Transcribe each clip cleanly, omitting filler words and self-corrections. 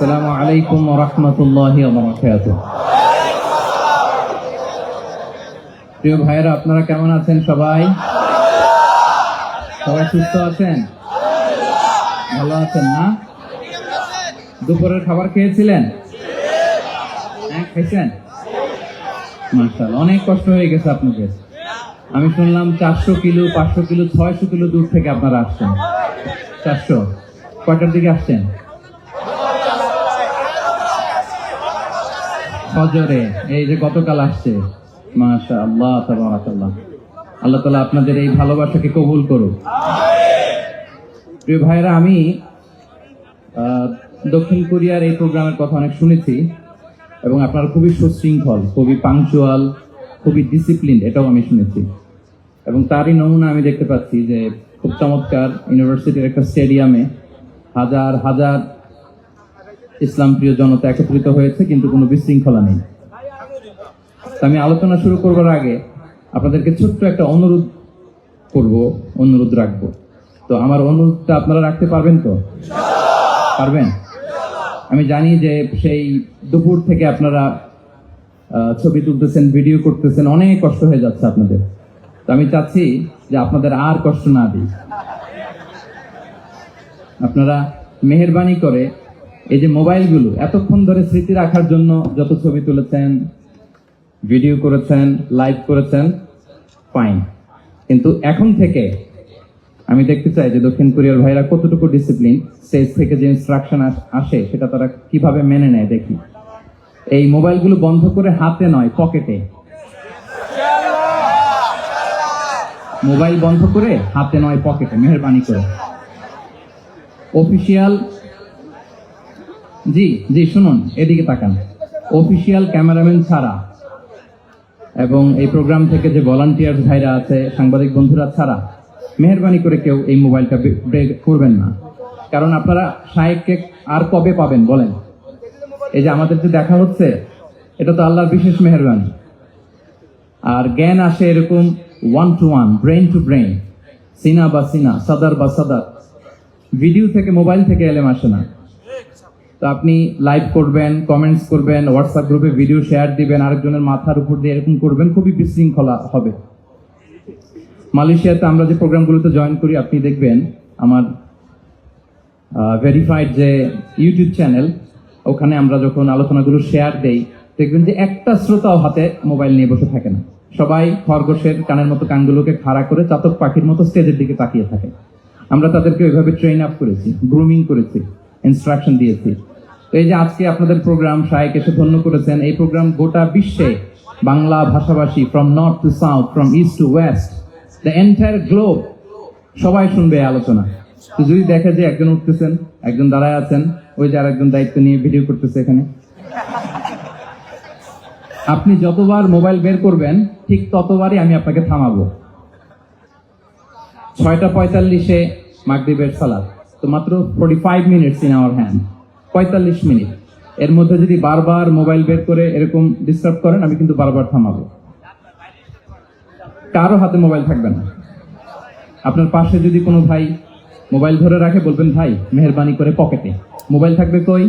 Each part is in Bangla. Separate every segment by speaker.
Speaker 1: আসসালামু আলাইকুম ওয়া রাহমাতুল্লাহি ওয়া বারাকাতুহু। প্রিয় ভাইরা, আপনারা কেমন আছেন? সবাই সুস্থ আছেন? ভালো আছেন না? দুপুরের খাবার খেয়েছিলেন? হ্যাঁ, খেয়েছেন? মাশাআল্লাহ, অনেক কষ্ট হয়ে গেছে আপনাদের। আমি শুনলাম 400 কিলো, 500 কিলো, 600 কিলো দূর থেকে আপনারা আসছেন। 400 কয়টার দিকে আসছেন? ফজরে। এই যে গতকাল আসছে। মাশাআল্লাহ, তাবারাকাল্লাহ। আল্লাহ তাআলা আপনাদের এই ভালোবাসাকে কবুল করুক। প্রিয় ভাইরা, আমি দক্ষিণ কোরিয়ার এই প্রোগ্রামের কথা অনেক শুনেছি এবং আপনারা খুবই সুশৃঙ্খল, খুবই পাংচুয়াল, খুবই ডিসিপ্লিন, এটাও আমি শুনেছি। এবং তারই নমুনা আমি দেখতে পাচ্ছি যে খুব চমৎকার ইউনিভার্সিটির একটা স্টেডিয়ামে হাজার হাজার ইসলাম প্রিয় জনতা একত্রিত হয়েছে, কিন্তু কোনো বিশৃঙ্খলা নেই। আমি আলোচনা শুরু করবার আগে আপনাদেরকে ছোট্ট একটা অনুরোধ রাখবো। তো আমার অনুরোধটা আপনারা রাখতে পারবেন তো? পারবেন? আমি জানি যে সেই দুপুর থেকে আপনারা ছবি তুলতেছেন, ভিডিও করতেছেন, অনেক কষ্ট হয়ে যাচ্ছে আপনাদের। তো আমি চাচ্ছি যে আপনাদের আর কষ্ট না দিই। আপনারা মেহেরবানি করে এই যে মোবাইলগুলো এতক্ষণ ধরে স্মৃতি রাখার জন্য যত ছবি তুলেছেন, ভিডিও করেছেন, লাইভ করেছেন, ফাইন, কিন্তু এখন থেকে আমি দেখতে চাই যে দক্ষিণ কোরিয়ার ভাইরা কতটুকু ডিসিপ্লিন, স্টেজ থেকে যে ইনস্ট্রাকশন আসে সেটা তারা কিভাবে মেনে নেয় দেখি। এই মোবাইলগুলো বন্ধ করে হাতে নয়, পকেটে। মোবাইল বন্ধ করে হাতে নয়, পকেটে, মেহেরবানি করে। অফিসিয়াল, জি শুনুন, এদিকে তাকান। অফিসিয়াল ক্যামেরাম্যান ছাড়া এবং এই প্রোগ্রাম থেকে যে ভলান্টিয়ার ভাইরা আছে, সাংবাদিক বন্ধুরা ছাড়া মেহেরবানি করে কেউ এই মোবাইলটা ব্রেক করবেন না। কারণ আপনারা শায়েককে আর কবে পাবেন বলেন? এই যে আমাদের যে দেখা হচ্ছে, এটা তো আল্লাহর বিশেষ মেহেরবানি। আর জ্ঞান আসে এরকম 1 to 1, ব্রেইন টু ব্রেইন, সিনা বা সিনা, সাদার বা সাদার। ভিডিও থেকে, মোবাইল থেকে এলেম আসে না। তো আপনি লাইভ করবেন, কমেন্টস করবেন, হোয়াটসঅ্যাপ গ্রুপে ভিডিও শেয়ার দিবেন, আরেকজনের মাথার উপর দিয়ে এরকম করবেন, খুবই বিশৃঙ্খলা হবে। মালয়েশিয়াতে আমরা যে প্রোগ্রামগুলোতে জয়েন করি, আপনি দেখবেন আমার ভেরিফাইড যে ইউটিউব চ্যানেল, ওখানে আমরা যখন আলোচনাগুলো শেয়ার দেই, দেখবেন যে একটা শ্রোতাও হাতে মোবাইল নিয়ে বসে থাকে না। সবাই খরগোশের কানের মতো কানগুলোকে খাড়া করে চাতক পাখির মতো স্টেজের দিকে তাকিয়ে থাকে। আমরা তাদেরকে ওইভাবে ট্রেন আপ করেছি, গ্রুমিং করেছি, ইনস্ট্রাকশন দিয়েছি। তো এই যে আজকে আপনাদের প্রোগ্রাম, শায়েক এসে ধন্য করেছেন, এই প্রোগ্রাম গোটা বিশ্বে বাংলা ভাষাভাষী, from north two south, from east two West, the entire globe, সবাই শুনবে এই আলোচনা। তো যদি দেখে যে একজন উঠতেছেন, একজন দাঁড়ায় আছেন, ওই যে আরেকজন দায়িত্ব নিয়ে ভিডিও করতেছে এখানে, আপনি যতবার মোবাইল বের করবেন ঠিক ততবারই আমি আপনাকে থামাবো। 6:45-এ মাগরিবের সালাত, তো মাত্র 45 minutes in our hand, 45 minute. এর মধ্যে যদি বারবার মোবাইল বের করে এরকম ডিস্টার্ব করেন, আমি কিন্তু বারবার থামাবো। কারো হাতে মোবাইল থাকবে না। আপনার পাশে যদি কোনো ভাই মোবাইল ধরে রাখে, বলবেন ভাই মেহেরবানি করে পকেটে। মোবাইল থাকবে কই?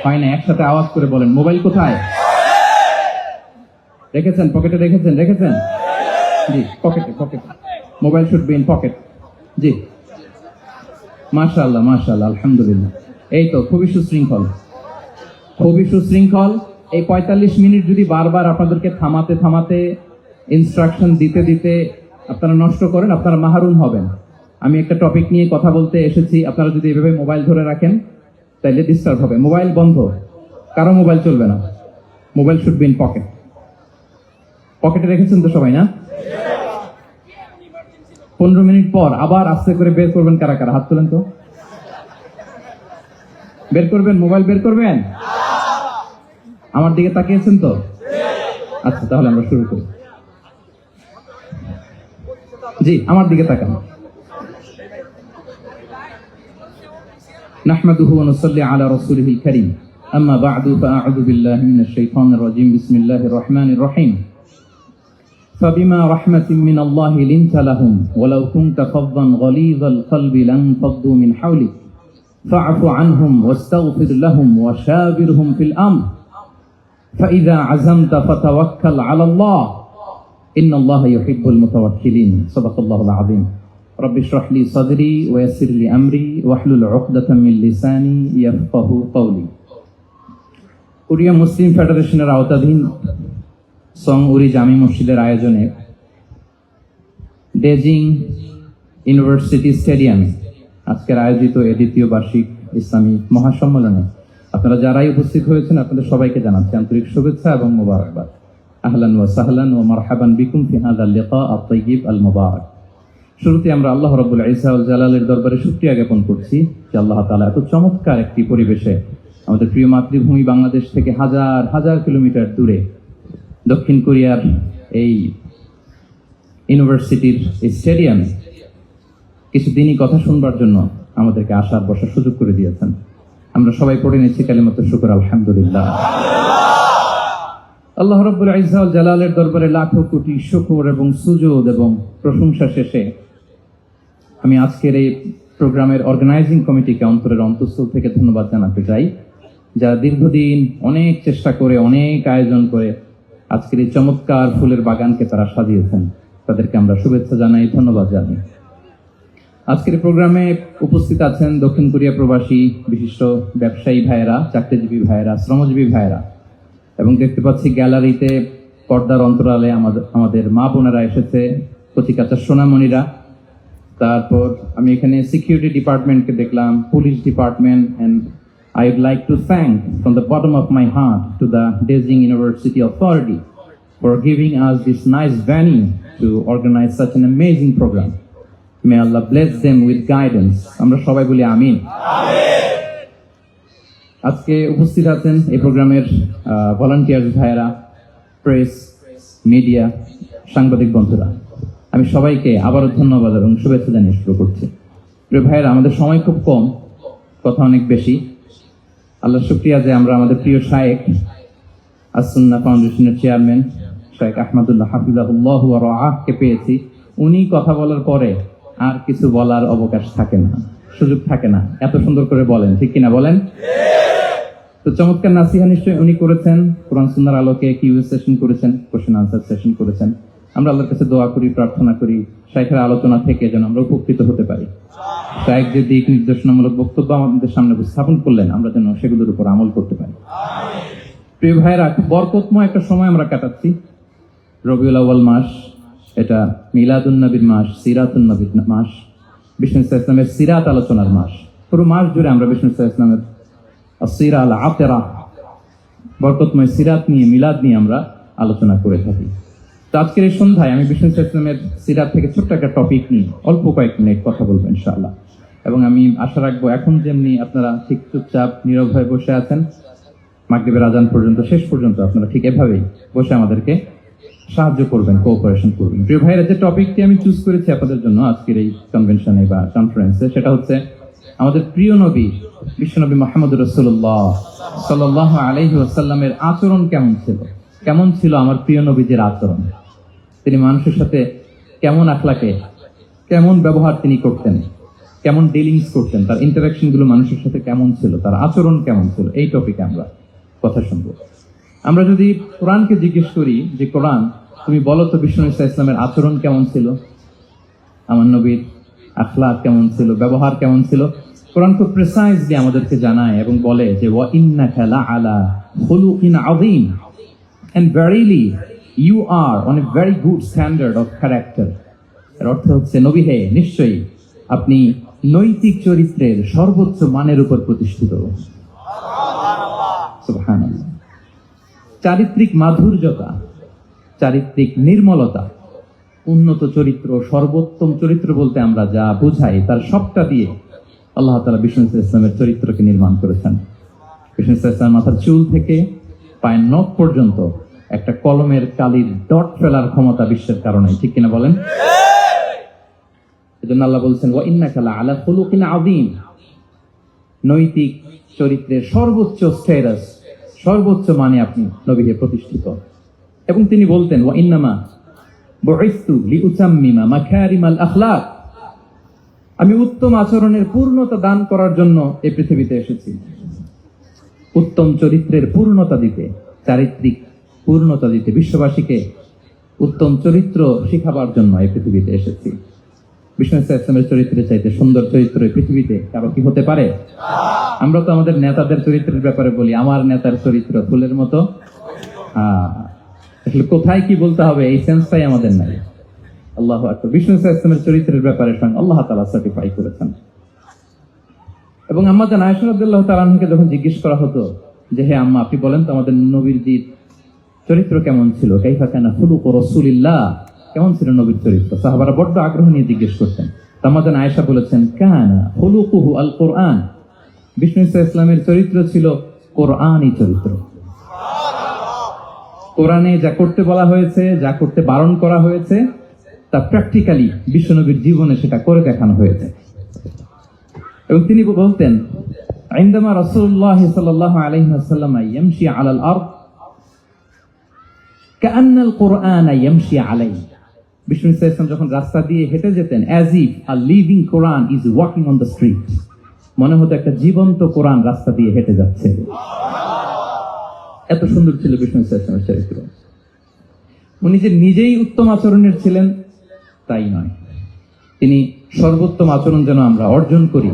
Speaker 1: হয় না, একসাথে আওয়াজ করে বলেন, মোবাইল কোথায় রেখেছেন? পকেটে রেখেছেন? জি, পকেটে। Mobile should be in pocket. জি, মাশাআল্লাহ, আলহামদুলিল্লাহ। এই তো খুবই সুশৃঙ্খল। এই 45 মিনিট যদি বারবার আপনাদেরকে থামাতে ইনস্ট্রাকশন দিতে আপনারা নষ্ট করেন, আপনারা মাহরুম হবেন। আমি একটা টপিক নিয়ে কথা বলতে এসেছি, আপনারা যদি এভাবে মোবাইল ধরে রাখেন তাহলে ডিস্টার্ব হবে। মোবাইল বন্ধ, কারো মোবাইল চলবে না। Mobile should be in pocket. পকেটে রেখেছেন তো সবাই, না? 15 মিনিট পর আবার আস্তে করে বের করবেন। কারা হাত তোলেন তো? বের করবেন, মোবাইল বের করবেন। আমার দিকে তাকিয়েছেন তো? আচ্ছা, তাহলে আমরা শুরু করি। জি, আমার দিকে তাকান। নাহমাদুহু ওয়া নুসাল্লি আলা রাসূলিহিল কারীম, আম্মা বা'দু, ফাআউযু বিল্লাহি মিনাশ শাইতানির রাজীম, বিসমিল্লাহির রহমানির রহিম। فبما رحمة من الله لنت لهم ولو كنت فظا غليظ القلب لانفضوا من حولك ফাআফু আনহুম ওয়াস্তাগফির লাহুম ওয়াশাবিরহুম ফিল আমর ফাইযা আযামতা ফাতাওয়াক্কাল আলাল্লাহ ইন্নাল্লাহা ইউহিব্বুল মুতাওয়াক্কিলিন। সাদাকাল্লাহুল আযীম। রব্বি ইশরাহ লি সাদরি ওয়া ইয়াসসির লি আমরি ওয়াহলুল উকদাতাম মিন লিসানি ইয়াফকাহু কওলি। কোরিয়া মুসলিম ফেডারেশনের আওতাধীন সং উরি জামি মসজিদের আয়োজনে ডেজিং ইউনিভার্সিটি স্টেডিয়াম আজকের আয়োজিত এ দ্বিতীয় বার্ষিক ইসলামী মহাসম্মেলনে আপনারা যারাই উপস্থিত হয়েছেন আপনাদের সবাইকে জানাচ্ছি আন্তরিক শুভেচ্ছা এবং মোবারকবাদ। আহলান ওয়া সাহলান ওয়া মারহাবান বিকুম ফি হাযাল লিকা আত-তাইয়্যিব আল মুবারাক। শুরুতে আমরা আল্লাহ রাব্বুল ইজ্জা ওয়াল জালালের দরবারে শুকরিয়া জ্ঞাপন করছি যে আল্লাহ তাআলা এত চমৎকার একটি পরিবেশে আমাদের প্রিয় মাতৃভূমি বাংলাদেশ থেকে হাজার হাজার কিলোমিটার দূরে দক্ষিণ কোরিয়ার এই ইউনিভার্সিটির এই স্টেডিয়ামে কিছুদিনই কথা শুনবার জন্য আমাদেরকে আসার বসার সুযোগ করে দিয়েছেন। আমরা সবাই পড়ে নিচ্ছি কালিমাত শুকর আলহামদুলিল্লাহ। আল্লাহ রাব্বুল ইজ্জা ওয়াল জালালের দরবারে লাখো কোটি শুকর এবং সুজুদ এবং প্রশংসা শেষে আমি আজকের এই প্রোগ্রামের অর্গানাইজিং কমিটিকে অন্তরের অন্তঃস্থল থেকে ধন্যবাদ জানাতে চাই, যারা দীর্ঘদিন অনেক চেষ্টা করে অনেক আয়োজন করে আজকের এই চমৎকার ফুলের বাগানকে তারা সাজিয়েছেন। তাদেরকে আমরা শুভেচ্ছা জানাই, ধন্যবাদ জানাই। আজকের প্রোগ্রামে উপস্থিত আছেন দক্ষিণ কোরিয়া প্রবাসী বিশিষ্ট ব্যবসায়ী ভাইয়েরা, চাকরিজীবী ভাইয়েরা, শ্রমজীবী ভাইয়েরা, এবং দেখতে পাচ্ছি গ্যালারিতে পর্দার অন্তরালে আমাদের মা বোনেরা এসেছে, কচিকাচার সোনামণিরা। তারপর আমি এখানে সিকিউরিটি ডিপার্টমেন্টকে দেখলাম, police department, and I would like to thank from the bottom of my heart to the Daejeon University Authority for giving us this nice venue to organize such an amazing program. May Allah bless them with guidance. আমরা সবাই বলি আমিন। আজকে উপস্থিত আছেন এই প্রোগ্রামের ভলান্টিয়ার্স ভাইয়েরা, প্রেস, মিডিয়া, সাংবাদিক বন্ধুরা। আমি সবাইকে আবারও ধন্যবাদ এবং শুভেচ্ছা জানিয়ে শুরু করছি। প্রিয় ভাইয়েরা, আমাদের সময় খুব কম, কথা অনেক বেশি। আল্লাহ শুকরিয়া যে আমরা আমাদের প্রিয় শায়েখ আস-সুন্নাহ ফাউন্ডেশনের চেয়ারম্যান শায়েখ আহমদুল্লাহ হাফিজাহুল্লাহ ওয়া রাআহকে পেয়েছি। উনি কথা বলার পরে আর কিছু বলার অবকাশ থাকে না, সুযোগ থাকে না, এত সুন্দর করে বলেন, ঠিক কিনা বলেন? তো চমৎকার নাসিহা নিশ্চয়ই উনি করেছেন, কোরআন সুন্নাহর আলোকে কিউএ সেশন করেছেন, কোশ্চেন আনসার সেশন করেছেন। আমরা আল্লাহর কাছে দোয়া করি, প্রার্থনা করি শায়েখের আলোচনা থেকে যেন আমরা উপকৃত হতে পারি। শায়েখ যে দিক নির্দেশনামূলক বক্তব্য আমাদের সামনে উপস্থাপন করলেন, আমরা যেন সেগুলোর উপর আমল করতে পারি। প্রিয় ভাইয়েরা, খুব বরকতময় একটা সময় আমরা কাটাচ্ছি। রবিউল আউয়াল মাস, এটা মিলাদুন নবীর মাস, সিরাতুন নবীর মাস, বিষ্ণু ইসলামের সিরাত আলোচনার মাস। পুরো মাস জুড়ে আমরা বিষ্ণু ইসলামের আসিরা আল আতেরা, বরকতময় সিরাত নিয়ে, মিলাদ নিয়ে আমরা আলোচনা করে থাকি। তো আজকের এই সন্ধ্যায় আমি বিষ্ণু ইসলামের সিরাত থেকে ছোট্ট একটা টপিক নিয়ে অল্প কয়েক মিনিট কথা বলবো ইনশাআল্লাহ। এবং আমি আশা রাখবো এখন যেমনি আপনারা ঠিক চুপচাপ নীরব হয়ে বসে আছেন মাগরিবের আজান পর্যন্ত, শেষ পর্যন্ত আপনারা ঠিক এভাবেই বসে আমাদেরকে সাহায্য করবেন, কোঅপারেশন করবেন। প্রিয় ভাইরা, যে টপিকটি আমি চুজ করেছি আপনাদের জন্য আজকের এই কনভেনশনে বা কনফারেন্সে, সেটা হচ্ছে আমাদের প্রিয় নবী বিশ্বনবী মুহাম্মদুর রাসূলুল্লাহ সাল্লাল্লাহু আলাইহি ওয়াসাল্লামের আচরণ কেমন ছিল। কেমন ছিল আমার প্রিয় নবীজির আচরণ? তিনি মানুষের সাথে কেমন আখলাকে, কেমন ব্যবহার তিনি করতেন, কেমন ডিলিংস করতেন, তার ইন্টারাকশন গুলো মানুষের সাথে কেমন ছিল, তার আচরণ কেমন ছিল, এই টপিকে আমরা কথা শুনবো। আমরা যদি কোরআনকে জিজ্ঞেস করি যে কোরআন, তুমি বলো তো বিষ্ণু ইসলামের আচরণ কেমন ছিল, আমার নবীর আখলাক কেমন ছিল, ব্যবহার কেমন ছিল, কোরআন খুব প্রিসাইজলি আমাদেরকে জানায় এবং বলে যে ওয়া ইন্নাকা লাআলা খুলুকিন আযীম, and verily you are on a very good standard of character. এর অর্থ হচ্ছে, নবী হে, নিশ্চয়ই আপনি নৈতিক চরিত্রের সর্বোচ্চ মানের উপর প্রতিষ্ঠিত। সুবহানাল্লাহ। চারিত্রিক মাধুর্যতা, চারিত্রিক নির্মলতা, উন্নত চরিত্র, সর্বোত্তম চরিত্র বলতে আমরা যা বুঝাই তার সবটা দিয়ে আল্লাহ তাআলা বিষ্ণু ইসলামের চরিত্রকে নির্মাণ করেছেন। বিষ্ণু ইসলাম মাথার চুল থেকে পায়ের নখ পর্যন্ত একটা কলমের কালির ডট ফেলার ক্ষমতা বিশ্বের কারণে, ঠিক কিনা বলেন? এজন্য আল্লাহ বলছেন ওয়া ইন্নাকা লাআলা খুলুকিন আযীম, নৈতিক চরিত্রের সর্বোচ্চ স্ট্যাটাস, সর্বোচ্চ মানে আপনি নবীকে প্রতিষ্ঠিত। এবং তিনি বলতেন ওয়া ইন্নামা বুইসতু লিউতাম্মিমা মাকারিমাল আখলাক, আমি উত্তম আচরণের পূর্ণতা দান করার জন্য এই পৃথিবীতে এসেছি, উত্তম চরিত্রের পূর্ণতা দিতে, চারিত্রিক পূর্ণতা দিতে, বিশ্ববাসীকে উত্তম চরিত্র শিখাবার জন্য এই পৃথিবীতে এসেছি। বিষ্ণু ইসলামের চরিত্রের চাইতে সুন্দর চরিত্র এই পৃথিবীতে কারো কি হতে পারে? আমরা তো আমাদের নেতাদের চরিত্রের ব্যাপারে বলি, আমার নেতার চরিত্র ফুলের মতো। আসলে কোথায় কি বলতে হবে এই সেন্সটাই আমাদের নাই। আল্লাহু আকবার। বিষ্ণু ইসলামের চরিত্রের ব্যাপারে স্বয়ং আল্লাহ তাআলা সার্টিফাই করেছেন। এবং আম্মা জান আয়েশা রাদিয়াল্লাহু তাআলা আনহাকে যখন জিজ্ঞেস করা হতো যে হে আম্মা, আপনি বলেন তো আমাদের নবীর চরিত্র কেমন ছিল, কাইফা কানা খুলুকু রাসূলিল্লাহ, কেমন ছিল নবীর চরিত্র, সাহাবারা বড্ড আগ্রহ নিয়ে জিজ্ঞেস করতেন। আম্মা জান আয়েশা বলেছেন কানা খুলুকুহু আল কোরআন, বিষ্ণু ইসলামের চরিত্র ছিল কোরআনী চরিত্র। কোরআনে যা করতে বলা হয়েছে, যা করতে বারণ করা হয়েছে, তা প্র্যাকটিক্যালি বিশ্বনবীর জীবনে সেটা করে দেখানো হয়েছে। এবং তিনি বলতেন عندما رسول الله صلى الله عليه وسلم يمشي على الأرض كأن القرآن يمشي عليه, বিষ্ণু ইসলাম যখন রাস্তা দিয়ে হেঁটে যেতেন as if a living Quran is walking on the street, মনে হতো একটা জীবন্ত কোরআন রাস্তা দিয়ে হেঁটে যাচ্ছে। এত সুন্দর ছিল বিষ্ণু ইসলামের চরিত্র। উনি যে নিজেই উত্তম আচরণের ছিলেন তাই নয়, তিনি সর্বোত্তম আচরণ যেন আমরা অর্জন করি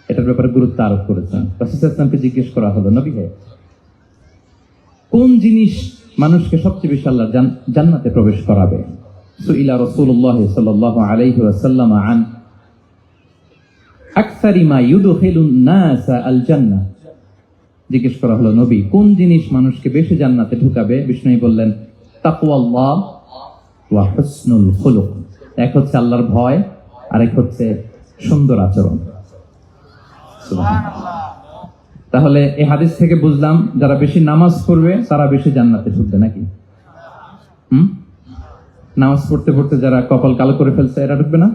Speaker 1: এটার ব্যাপারে গুরুত্ব আরোপ করেছেন। রাসূল সাল্লাল্লাহু আলাইহি ওয়াসাল্লামকে জিজ্ঞেস করা হলো, নবী হে, কোন জিনিস মানুষকে সবচেয়ে বেশি আল্লাহর জান্নাতে প্রবেশ করাবে? সুইলা রাসূলুল্লাহ সাল্লাল্লাহু আলাইহি ওয়াসাল্লাম আন আকসারি মা ইউদখিলুন নাস আল জান্নাহ, জিজ্ঞেস করা হলো নবী কোন জিনিস মানুষকে বেশি জান্নাতে ঢুকাবে? বিষ্ণু বললেন তাকওয়াল্লাহ ওয়া হুসনুল খুলুক, এক হচ্ছে আল্লাহর ভয় আর এক হচ্ছে সুন্দর আচরণ। তাহলে এই হাদিস থেকে বুঝলাম যারা বেশি নামাজ পড়বে তারা বেশি জান্নাতে ঢুকবে নাকি? নামাজ পড়তে পড়তে যারা কপাল কালো করে ফেলছে এরা ঢুকবে না?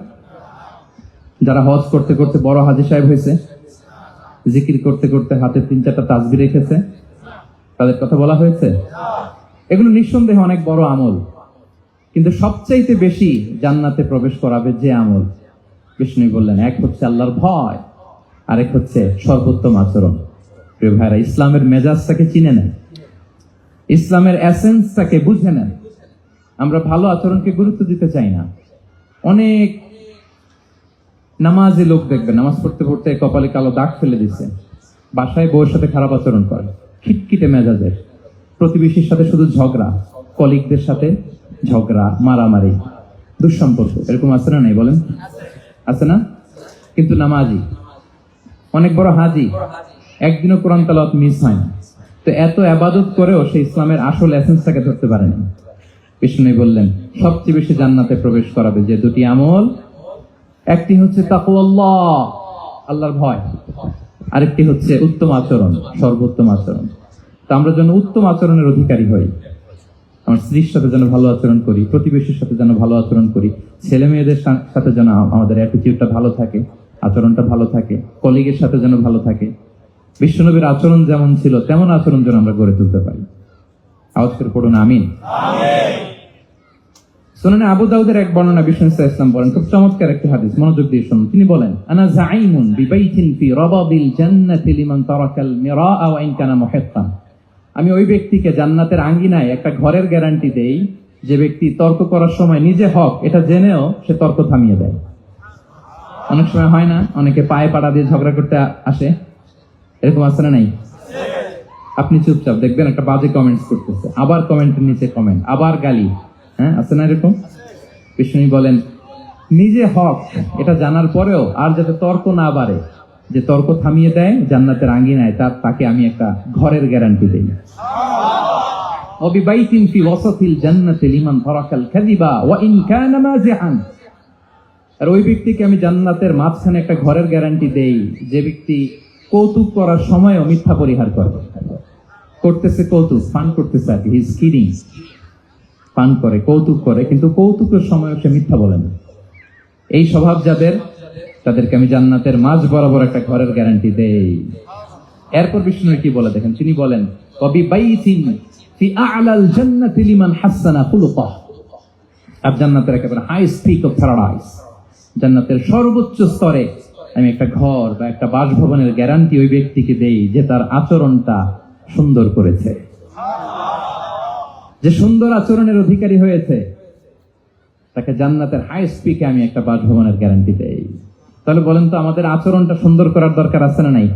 Speaker 1: যারা হজ করতে করতে বড় হাজী সাহেব হয়েছে, জিকির করতে করতে হাতে 3-4টা তাসবিহ রেখেছে, তাদের কথা বলা হয়েছে? এগুলো নিঃসন্দেহে অনেক বড় আমল, কিন্তু সবচাইতে বেশি জান্নাতে প্রবেশ করাবে যে আমল, বিষ্ণু বললেন এক হচ্ছে আল্লাহর ভয়, আরেক হচ্ছে সর্বোত্তম আচরণ। প্রিয় ভাইরা, ইসলামের মেজাজটাকে চিনে নেন, ইসলামের এসেন্সটাকে বুঝে নেন। আমরা ভালো আচরণকে গুরুত্ব দিতে চাই না। অনেক নামাজি লোক দেখবে নামাজ পড়তে পড়তে কপালে কালো দাগ ফেলে দিচ্ছে, বাসায় বউয়ের সাথে খারাপ আচরণ করে, খিটখিটে মেজাজের, প্রতিবেশীর সাথে শুধু ঝগড়া, কলিগদের সাথে ঝগড়া, মারামারি, দুঃসম্পর্ক, এরকম আছে না? নাই বলেন, আছে না? কিন্তু নামাজি, অনেক বড় হাজি, একদিনও কোরআন তেলাওয়াত মিস হয় না। তো এত ইবাদত করেও সে ইসলামের আসল এসেন্সটাকে ধরতে পারে না। বিষ্ণু বললেন সবচেয়ে বেশি জান্নাতে প্রবেশ করাবে যে দুটি আমল, একটি হচ্ছে তাকওয়াল্লাহ, আল্লাহর ভয়, আরেকটি হচ্ছে উত্তম আচরণ, সর্বোত্তম আচরণ। তো আমরা যেন উত্তম আচরণের অধিকারী হই, আমার স্ত্রীর সাথে যেন ভালো আচরণ করি, প্রতিবেশীর সাথে যেন ভালো আচরণ করি, ছেলে মেয়েদের সাথে যেন আমাদের অ্যাটিটিউডটা ভালো থাকে, আচরণটা ভালো থাকে, কলিগের সাথে যেন ভালো থাকে। বিশ্বনবীর আচরণ যেমন ছিল তেমন আচরণ যেন আমরা গড়ে তুলতে পারি। আওয়াজ করে পড়ুন আমিন। সুনানে আবু দাউদের এক বর্ণনা বিষ্ণু ইসলাম বলেন, খুব চমৎকার একটি হাদিস, মনোযোগ দিয়ে শুনুন। তিনি বলেন আনা যাঈমুন বিবাইতিন ফি রাবাদিল জান্নাতি লিমান তারাকাল মিরাআ ওয়া ইন কানা মুহিত্তান, আমি ওই ব্যক্তিকে জান্নাতের আঙ্গিনায় একটা ঘরের গ্যারান্টি দেই যে ব্যক্তি তর্ক করার সময় নিজে হক এটা জেনেও সে তর্ক থামিয়ে দেয়। অনেক সময় হয় না, অনেকে পায়ে পাড়া দিয়ে ঝগড়া করতে আসে, এরকম আছে না নাই? আপনি চুপচাপ দেখবেন একটা বাজে কমেন্টস করতেছে, আবার কমেন্টের নিচে কমেন্ট, আবার গালি, হ্যাঁ আছে না এরকম? বিষ্ণু বলেন নিজে হক এটা জানার পরেও আর যাতে তর্ক না বাড়ে, যে তর্ক থামিয়ে দেয় জান্নাতের আঙ্গিনায়, তাকে আমি একটা ঘরের গ্যারান্টি দেই। ওয়াবিবাইতিন ফি ওয়াসাতিল জান্নাতি লিমান তারাকাল কাযিবা ওয়া ইন কানা মাযিআন, আর ওই ব্যক্তিকে আমি জান্নাতের মাঝখানে একটা ঘরের গ্যারান্টি দেই যে ব্যক্তি কৌতুক করার সময়ও মিথ্যা পরিহার করবে। করতেছে কৌতুক, ফান করতেছে আর কি, হি ইজ কিডিং, ফান করে, কৌতুক করে, কিন্তু কৌতুকের সময়ও সে মিথ্যা বলে না। এই স্বভাব যাদের, তাদেরকে আমি জান্নাতের মাঝ বরাবর একটা ঘরের গ্যারান্টি দেই। এরপর বিষ্ণু কি বলে দেখেন, তিনি বলেন ওয়াবিবাইতিন ফি আ'লাল জান্নাতি লিমান হাসানা খুলুকাহ, আর জান্নাতের একেবারে হাইস্ট পিক অফ প্যারাডাইস, জান্নাতের সর্বোচ্চ স্তরে আমি একটা ঘর বা একটা বাসভবনের গ্যারান্টি ওই ব্যক্তিকে দেই যে তার আচরণটা সুন্দর করেছে, যে সুন্দর আচরণের অধিকারী হয়েছে, তাকে জান্নাতের হাইস্ট পিকে আমি একটা বাসভবনের গ্যারান্টি দেই। তাহলে বলেন তো, আমাদের আচরণটা সুন্দর করার দরকার আছে না নাই?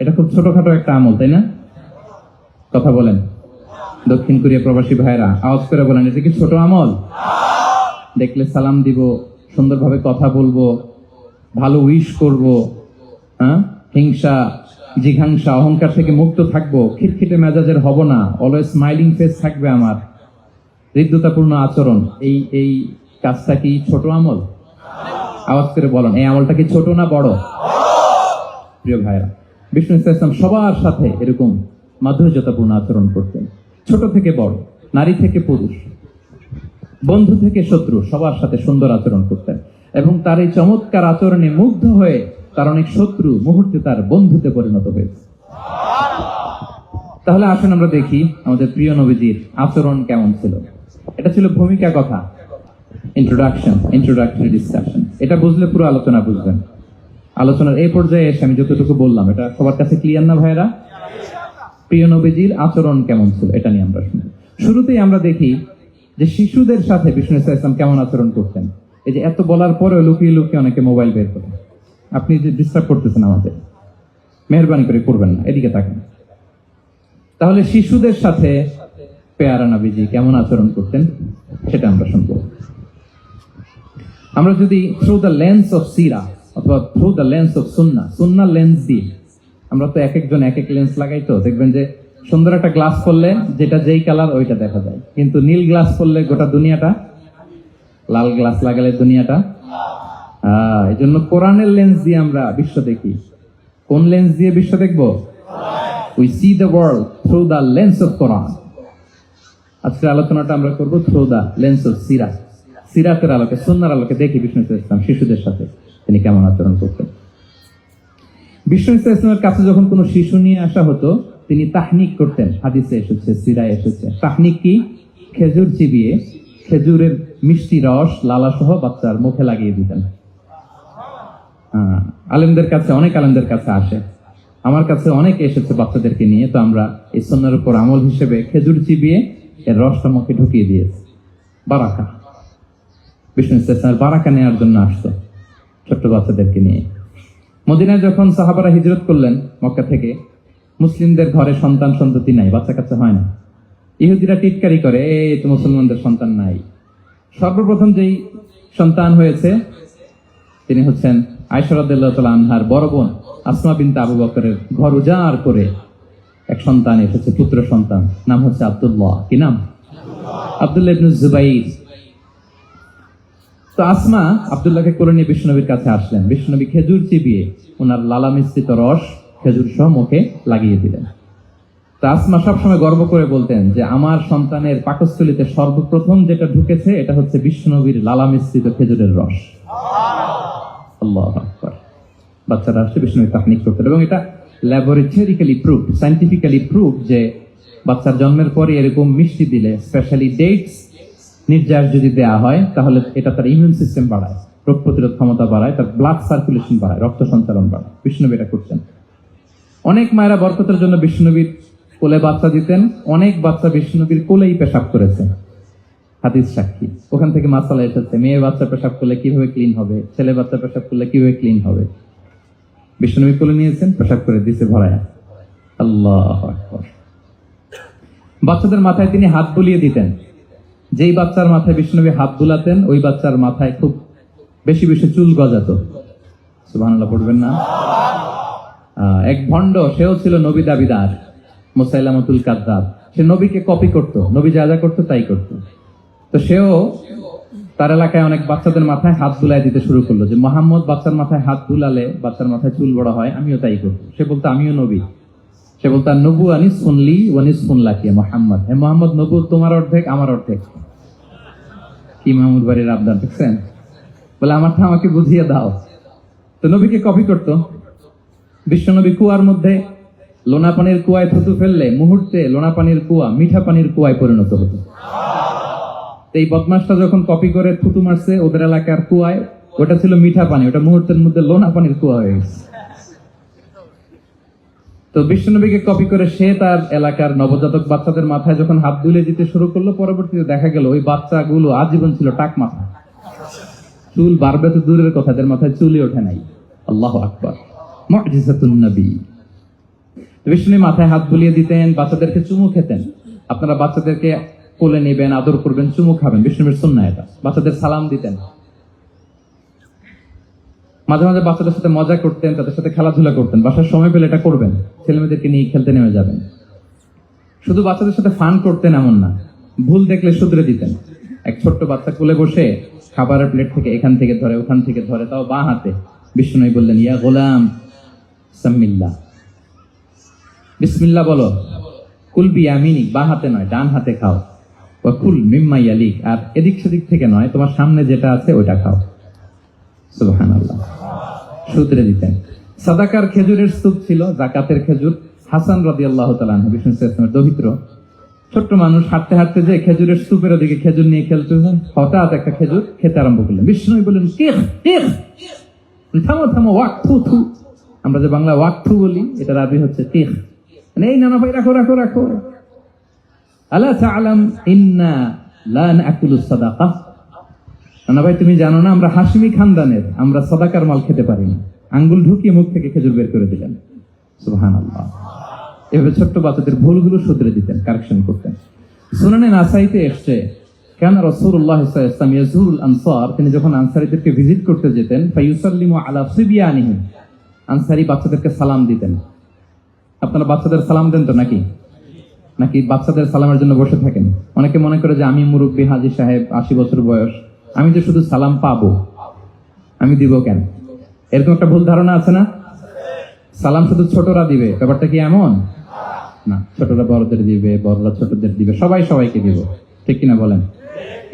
Speaker 1: এটা খুব ছোটখাটো একটা আমল, তাই না? কথা বলেন দক্ষিণ কোরিয়া প্রবাসী ভাইরা, আওয়াজ করে বলেন, এটা কি ছোট আমল? দেখলে সালাম দিব, সুন্দরভাবে কথা বলবো, ভালো উইশ করব, হিংসা জিঘাংসা অহংকার থেকে মুক্ত থাকবো, খিটখিটে মেজাজের হব না, অলওয়েজ স্মাইলিং ফেস থাকবে আমার, হৃদ্যতাপূর্ণ আচরণ। এই কাজটা কি ছোট আমল? আওয়াজ করে বলেন, এই আমলটা কি ছোট না বড়? প্রিয় ভাইরা, বিষ্ণু ইসলাম সবার সাথে এরকম মাধুর্যতাপূর্ণ আচরণ করতেন, ছোট থেকে বড়, নারী থেকে পুরুষ, বন্ধু থেকে শত্রু, সবার সাথে সুন্দর আচরণ করতেন। এবং তার এই চমৎকার আচরণে মুগ্ধ হয়ে তার অনেক শত্রু মুহূর্তে তার বন্ধুতে পরিণত হয়েছে। তাহলে আসুন আমরা দেখি আমাদের প্রিয় নবীজির আচরণ কেমন ছিল। এটা ছিল ভূমিকা কথা, ইন্ট্রোডাক্টরি ডিসকাশন। এটা বুঝলে পুরো আলোচনা বুঝবেন। আলোচনার এই পর্যায়ে এসে আমি যতটুকু বললাম, এটা সবার কাছে ক্লিয়ার না ভাইয়েরা? প্রিয় নবীজির আচরণ কেমন ছিল এটা নিয়ে আমরা শুনি। শুরুতেই আমরা দেখি যে শিশুদের সাথে বিষ্ণু ইসলাম কেমন আচরণ করতেন। এই যে এত বলার পরেও লুকিয়ে লুকিয়ে অনেকে মোবাইল বের করেন। আপনি যে ডিস্টার্ব করতেছেন আমাদের, মেহরবানি করে করবেন না, এদিকে তাকান। তাহলে শিশুদের সাথে পেয়ারা নবীজি কেমন আচরণ করতেন সেটা আমরা শুনব। আমরা যদি থ্রু দ্য লেন্স অফ সিরা অথবা through the lens of Sunnah lens দিয়ে, আমরা তো এক একজন এক এক লেন্স লাগাই, তো দেখবেন যে সুন্দর একটা গ্লাস করলে যেটা যেই কালার ওইটা দেখা যায়, কিন্তু নীল গ্লাস করলে গোটা দুনিয়াটা, লাল গ্লাস লাগালে দুনিয়াটা। এই জন্য কোরআনের লেন্স দিয়ে আমরা বিশ্ব দেখি। কোন লেন্স দিয়ে বিশ্ব দেখবো? We see the world through the lens of Quran. আজকের আলোচনাটা আমরা করব থ্রু দ্য লেন্স অফ সিরাতের আলোকে, সুন্নাহর আলোকে দেখি বিষ্ণু ইসলাম শিশুদের সাথে তিনি কেমন আচরণ করতেন। বিষ্ণু ইসলামের কাছে যখন কোনো শিশু নিয়ে আসা হতো, তিনি তাহনিক করতেন। হাদিসে এসেছে, সিরায় এসেছে। তাহনিক কি? খেজুর চিবিয়ে খেজুরের মিষ্টি রস লালা সহ বাচ্চার মুখে লাগিয়ে দিতেন। আলেমদের কাছে, অনেক আলেমদের কাছে আসে, আমার কাছে অনেকে এসেছে বাচ্চাদেরকে নিয়ে, তো আমরা এই সুন্নাহর উপর আমল হিসেবে খেজুর চিবিয়ে এর রসটা মুখে ঢুকিয়ে দিয়েছি। বারাকা, বিষ্ণু ইসলামের বারাকা নেওয়ার জন্য আসতো ছোট্ট বাচ্চাদেরকে নিয়ে। মদিনায় যখন সাহাবারা হিজরত করলেন মক্কা থেকে, মুসলিমদের ঘরে সন্তান সন্ততি নাই, বাচ্চা কাচ্চা হয় না। ইহুদিরা টিটকারি করে, এই তো মুসলমানদের সন্তান নাই। সর্বপ্রথম যেই সন্তান হয়েছে তিনি হচ্ছেন আয়েশা রাদিয়াল্লাহু তাআলা আনহার বড় বোন আসমা বিনতে আবু বকরের ঘর উজাড় করে এক সন্তান এসেছে, পুত্র সন্তান, নাম হচ্ছে আব্দুল্লাহ। কি নাম? আব্দুল্লাহ ইবনে জুবাইর। তো আসমা আব্দুল্লাহকে কোলে নিয়ে বিষ্ণুনবীর কাছে আসলেন। বিষ্ণুনবী খেজুর চিবিয়ে ওনার লালা মিশ্রিত রস খেজুর সহ মুখে লাগিয়ে দিলেন। তো আসমা সবসময় গর্ব করে বলতেন যে আমার সন্তানের পাকস্থলীতে সর্বপ্রথম যেটা ঢুকেছে এটা হচ্ছে বিষ্ণুনবীর লালা মিশ্রিত খেজুরের রস। আল্লাহু আকবার। বাচ্চারা আসছে, বিষ্ণুনবী তাহনিক করতেন। এবং এটা ল্যাবরেটরিক্যালি প্রুভ, সায়েন্টিফিক্যালি প্রুভ যে বাচ্চার জন্মের পরে এরকম মিষ্টি দিলে, স্পেশালি ডেটস নির্যাস যদি দেওয়া হয়, তাহলে এটা তার ইমিউন সিস্টেম বাড়ায়, রোগ প্রতিরোধ ক্ষমতা বাড়ায়, তার ব্লাড সার্কুলেশন বাড়ায়, রক্ত সঞ্চালন বাড়ায়। বিষ্ণুনবী এটা করতেন। অনেক মায়েরা বরকতের জন্য বিষ্ণুনবীর কোলে বাচ্চা দিতেন। অনেক বাচ্চা বিষ্ণুনবীর কোলেই পেশাব করেছে, হাদিস সাক্ষী। ওখান থেকে মাসালা এসেছে, মেয়ে বাচ্চা পেশাব করলে কিভাবে ক্লিন হবে, ছেলে বাচ্চা পেশাব করলে কিভাবে ক্লিন হবে। বিষ্ণুনবী কোলে নিয়েছেন, পেশাব করে দিছে ভরায়া। আল্লাহু আকবার। বাচ্চাদের মাথায় তিনি হাত বুলিয়ে দিতেন। যেই বাচ্চার মাথায় বিষ্ণুনবী হাত বুলাতেন, ওই বাচ্চার মাথায় খুব বেশি বেশি চুল গজাতো। সুবহানাল্লাহ পড়বেন না? এক ভণ্ড, সেও ছিল নবী দাবিদার, মুসাইলামাতুল কাযযাব। সে নবীকে কপি করত, নবী যা যা করতো তাই করত। তো সেও তার এলাকায় অনেক বাচ্চাদের মাথায় হাত বুলাই দিতে শুরু করলো, যে মুহাম্মদ বাচ্চার মাথায় হাত বুলালে বাচ্চার মাথায় চুল বড় হয়, আমিও তাই করব। সে বলতো আমিও নবী। সে বলতো নবু আনিস শুনলি ওয়ানিস শুনলাকি মুহাম্মদ, হে মুহাম্মদ, নবু তোমার অর্ধেক আমার অর্ধেক। কি মামুর বাড়ির আবদার দেখছেন? বলে আমারটা আমাকে বুঝিয়ে দাও। তো নবীকে কপি করতো। বিশ্বনবী কুয়ার মধ্যে লোনা পানির কুয়ায় থুতু ফেললে মুহূর্তে লোনা পানির কুয়া মিঠা পানির কুয়ায় পরিণত হতো। এই বদমাসটা যখন কপি করে থুতু মারছে ওদের এলাকার কুয়ায়, ওটা ছিল মিঠা পানি, ওটা মুহূর্তের মধ্যে লোনা পানির কুয়া হয়ে গেছে। তো বিশ্বনবীকে কপি করে সে তার এলাকার নবজাতক বাচ্চাদের মাথায় যখন হাত বুলিয়ে দিতে শুরু করলো, পরবর্তীতে দেখা গেল ওই বাচ্চাগুলো আজীবন ছিল টাক মাথা। চুল বাড়বে তো দূরের কথা, এদের মাথায় চুলই ওঠে নাই। আল্লাহু আকবার, মুআজিজাতুন নবী। বিষ্ণু মাথায় হাত বুলিয়ে দিতেন, বাচ্চাদেরকে চুমু খেতেন। আপনারা বাচ্চাদেরকে কোলে নেবেন, আদর করবেন, চুমু খাবেন, বিষ্ণুর সুন্নাহ এটা। বাচ্চাদের সালাম দিতেন, মাঝে মাঝে বাচ্চাদের সাথে মজা করতেন, তাদের সাথে খেলাধুলা করতেন। বাসার সময় পেলে এটা করবেন, ছেলেমেয়েদেরকে নিয়ে খেলতে নেমে যাবেন। শুধু বাচ্চাদের সাথে ফান করতেন এমন না, ভুল দেখলে শুধরে দিতেন। এক ছোট্ট বাচ্চা কোলে বসে খাবারের প্লেট থেকে এখান থেকে ধরে ওখান থেকে ধরে, তাও বাঁ হাতে। বিষ্ণু বললেন, ইয়া গোলাম সাম্মিল্লাহ, বিসমিল্লাহ বলো। কুল বিয়ামিনিক, বাঁ হাতে নয় ডান হাতে খাও। ওয়া কুল মিম্মা ইয়ালিক, আর এদিক সেদিক থেকে নয়, তোমার সামনে যেটা আছে ওইটা খাও। সুবহানাল্লাহ, সূত্রে দিতেন। সাদাকার খেজুরের স্তূপ ছিল, যাকাতের খেজুর। হাসান রাদিয়াল্লাহু তাআলা আনহু, বিষ্ণু ইসলামের দৌহিত্র, ছোট্ট মানুষ, হাঁটতে হাঁটতে যে খেজুরের স্তূপের ওদিকে খেজুর নিয়ে খেলতেছেন, হঠাৎ একটা খেজুর খেতে আরম্ভ করলেন। বিষ্ণু বললেন, কিখ কিখ, থামো থামো, ওয়াক্থু থু। আমরা যে বাংলা ওয়াক্থু বলি, এটার আরবি হচ্ছে কিখ। মানে এই নানা ভাই রাখো রাখো রাখো। আলা তাআলাম ইন্না লা নাকুলু সাদাকা, না ভাই তুমি জানো না আমরা হাশিমি খানদানের, আমরা সাদাকার মাল খেতে পারি না। আঙ্গুল ঢুকিয়ে মুখ থেকে খেজুর বের করে দিলেন। সুবহানাল্লাহ। এভাবে ছোট্ট বাচ্চাদের ভুলগুলো শুধরে দিতেন, কারেকশন করতেন। সুনানে নাসাইতে এসছে, কেন রাসূলুল্লাহ সাল্লাল্লাহু আলাইহি ওয়াসাল্লাম ইয়াজুরুল আনসার, তিনি যখন আনসারীদেরকে ভিজিট করতে যেতেন, ফায়ুসাল্লিমু আলা সিবিয়ানিহিম, আনসারী বাচ্চাদেরকে সালাম দিতেন। আপনারা বাচ্চাদের সালাম দেন তো নাকি? নাকি বাচ্চাদের সালামের জন্য বসে থাকেন? অনেকে মনে করে যে আমি মুরব্বী হাজী সাহেব, 80 বছর বয়স, আমি তো শুধু সালাম পাবো, আমি দিব কেন? এরকম একটা ভুল ধারণা আছে না? সালাম শুধু ছোটরা দিবে, ব্যাপারটা কি এমন না? ছোটরা বড়দের দিবে, বড়রা ছোটদের দিবে, সবাই সবাইকে দিব, ঠিক কিনা বলেন?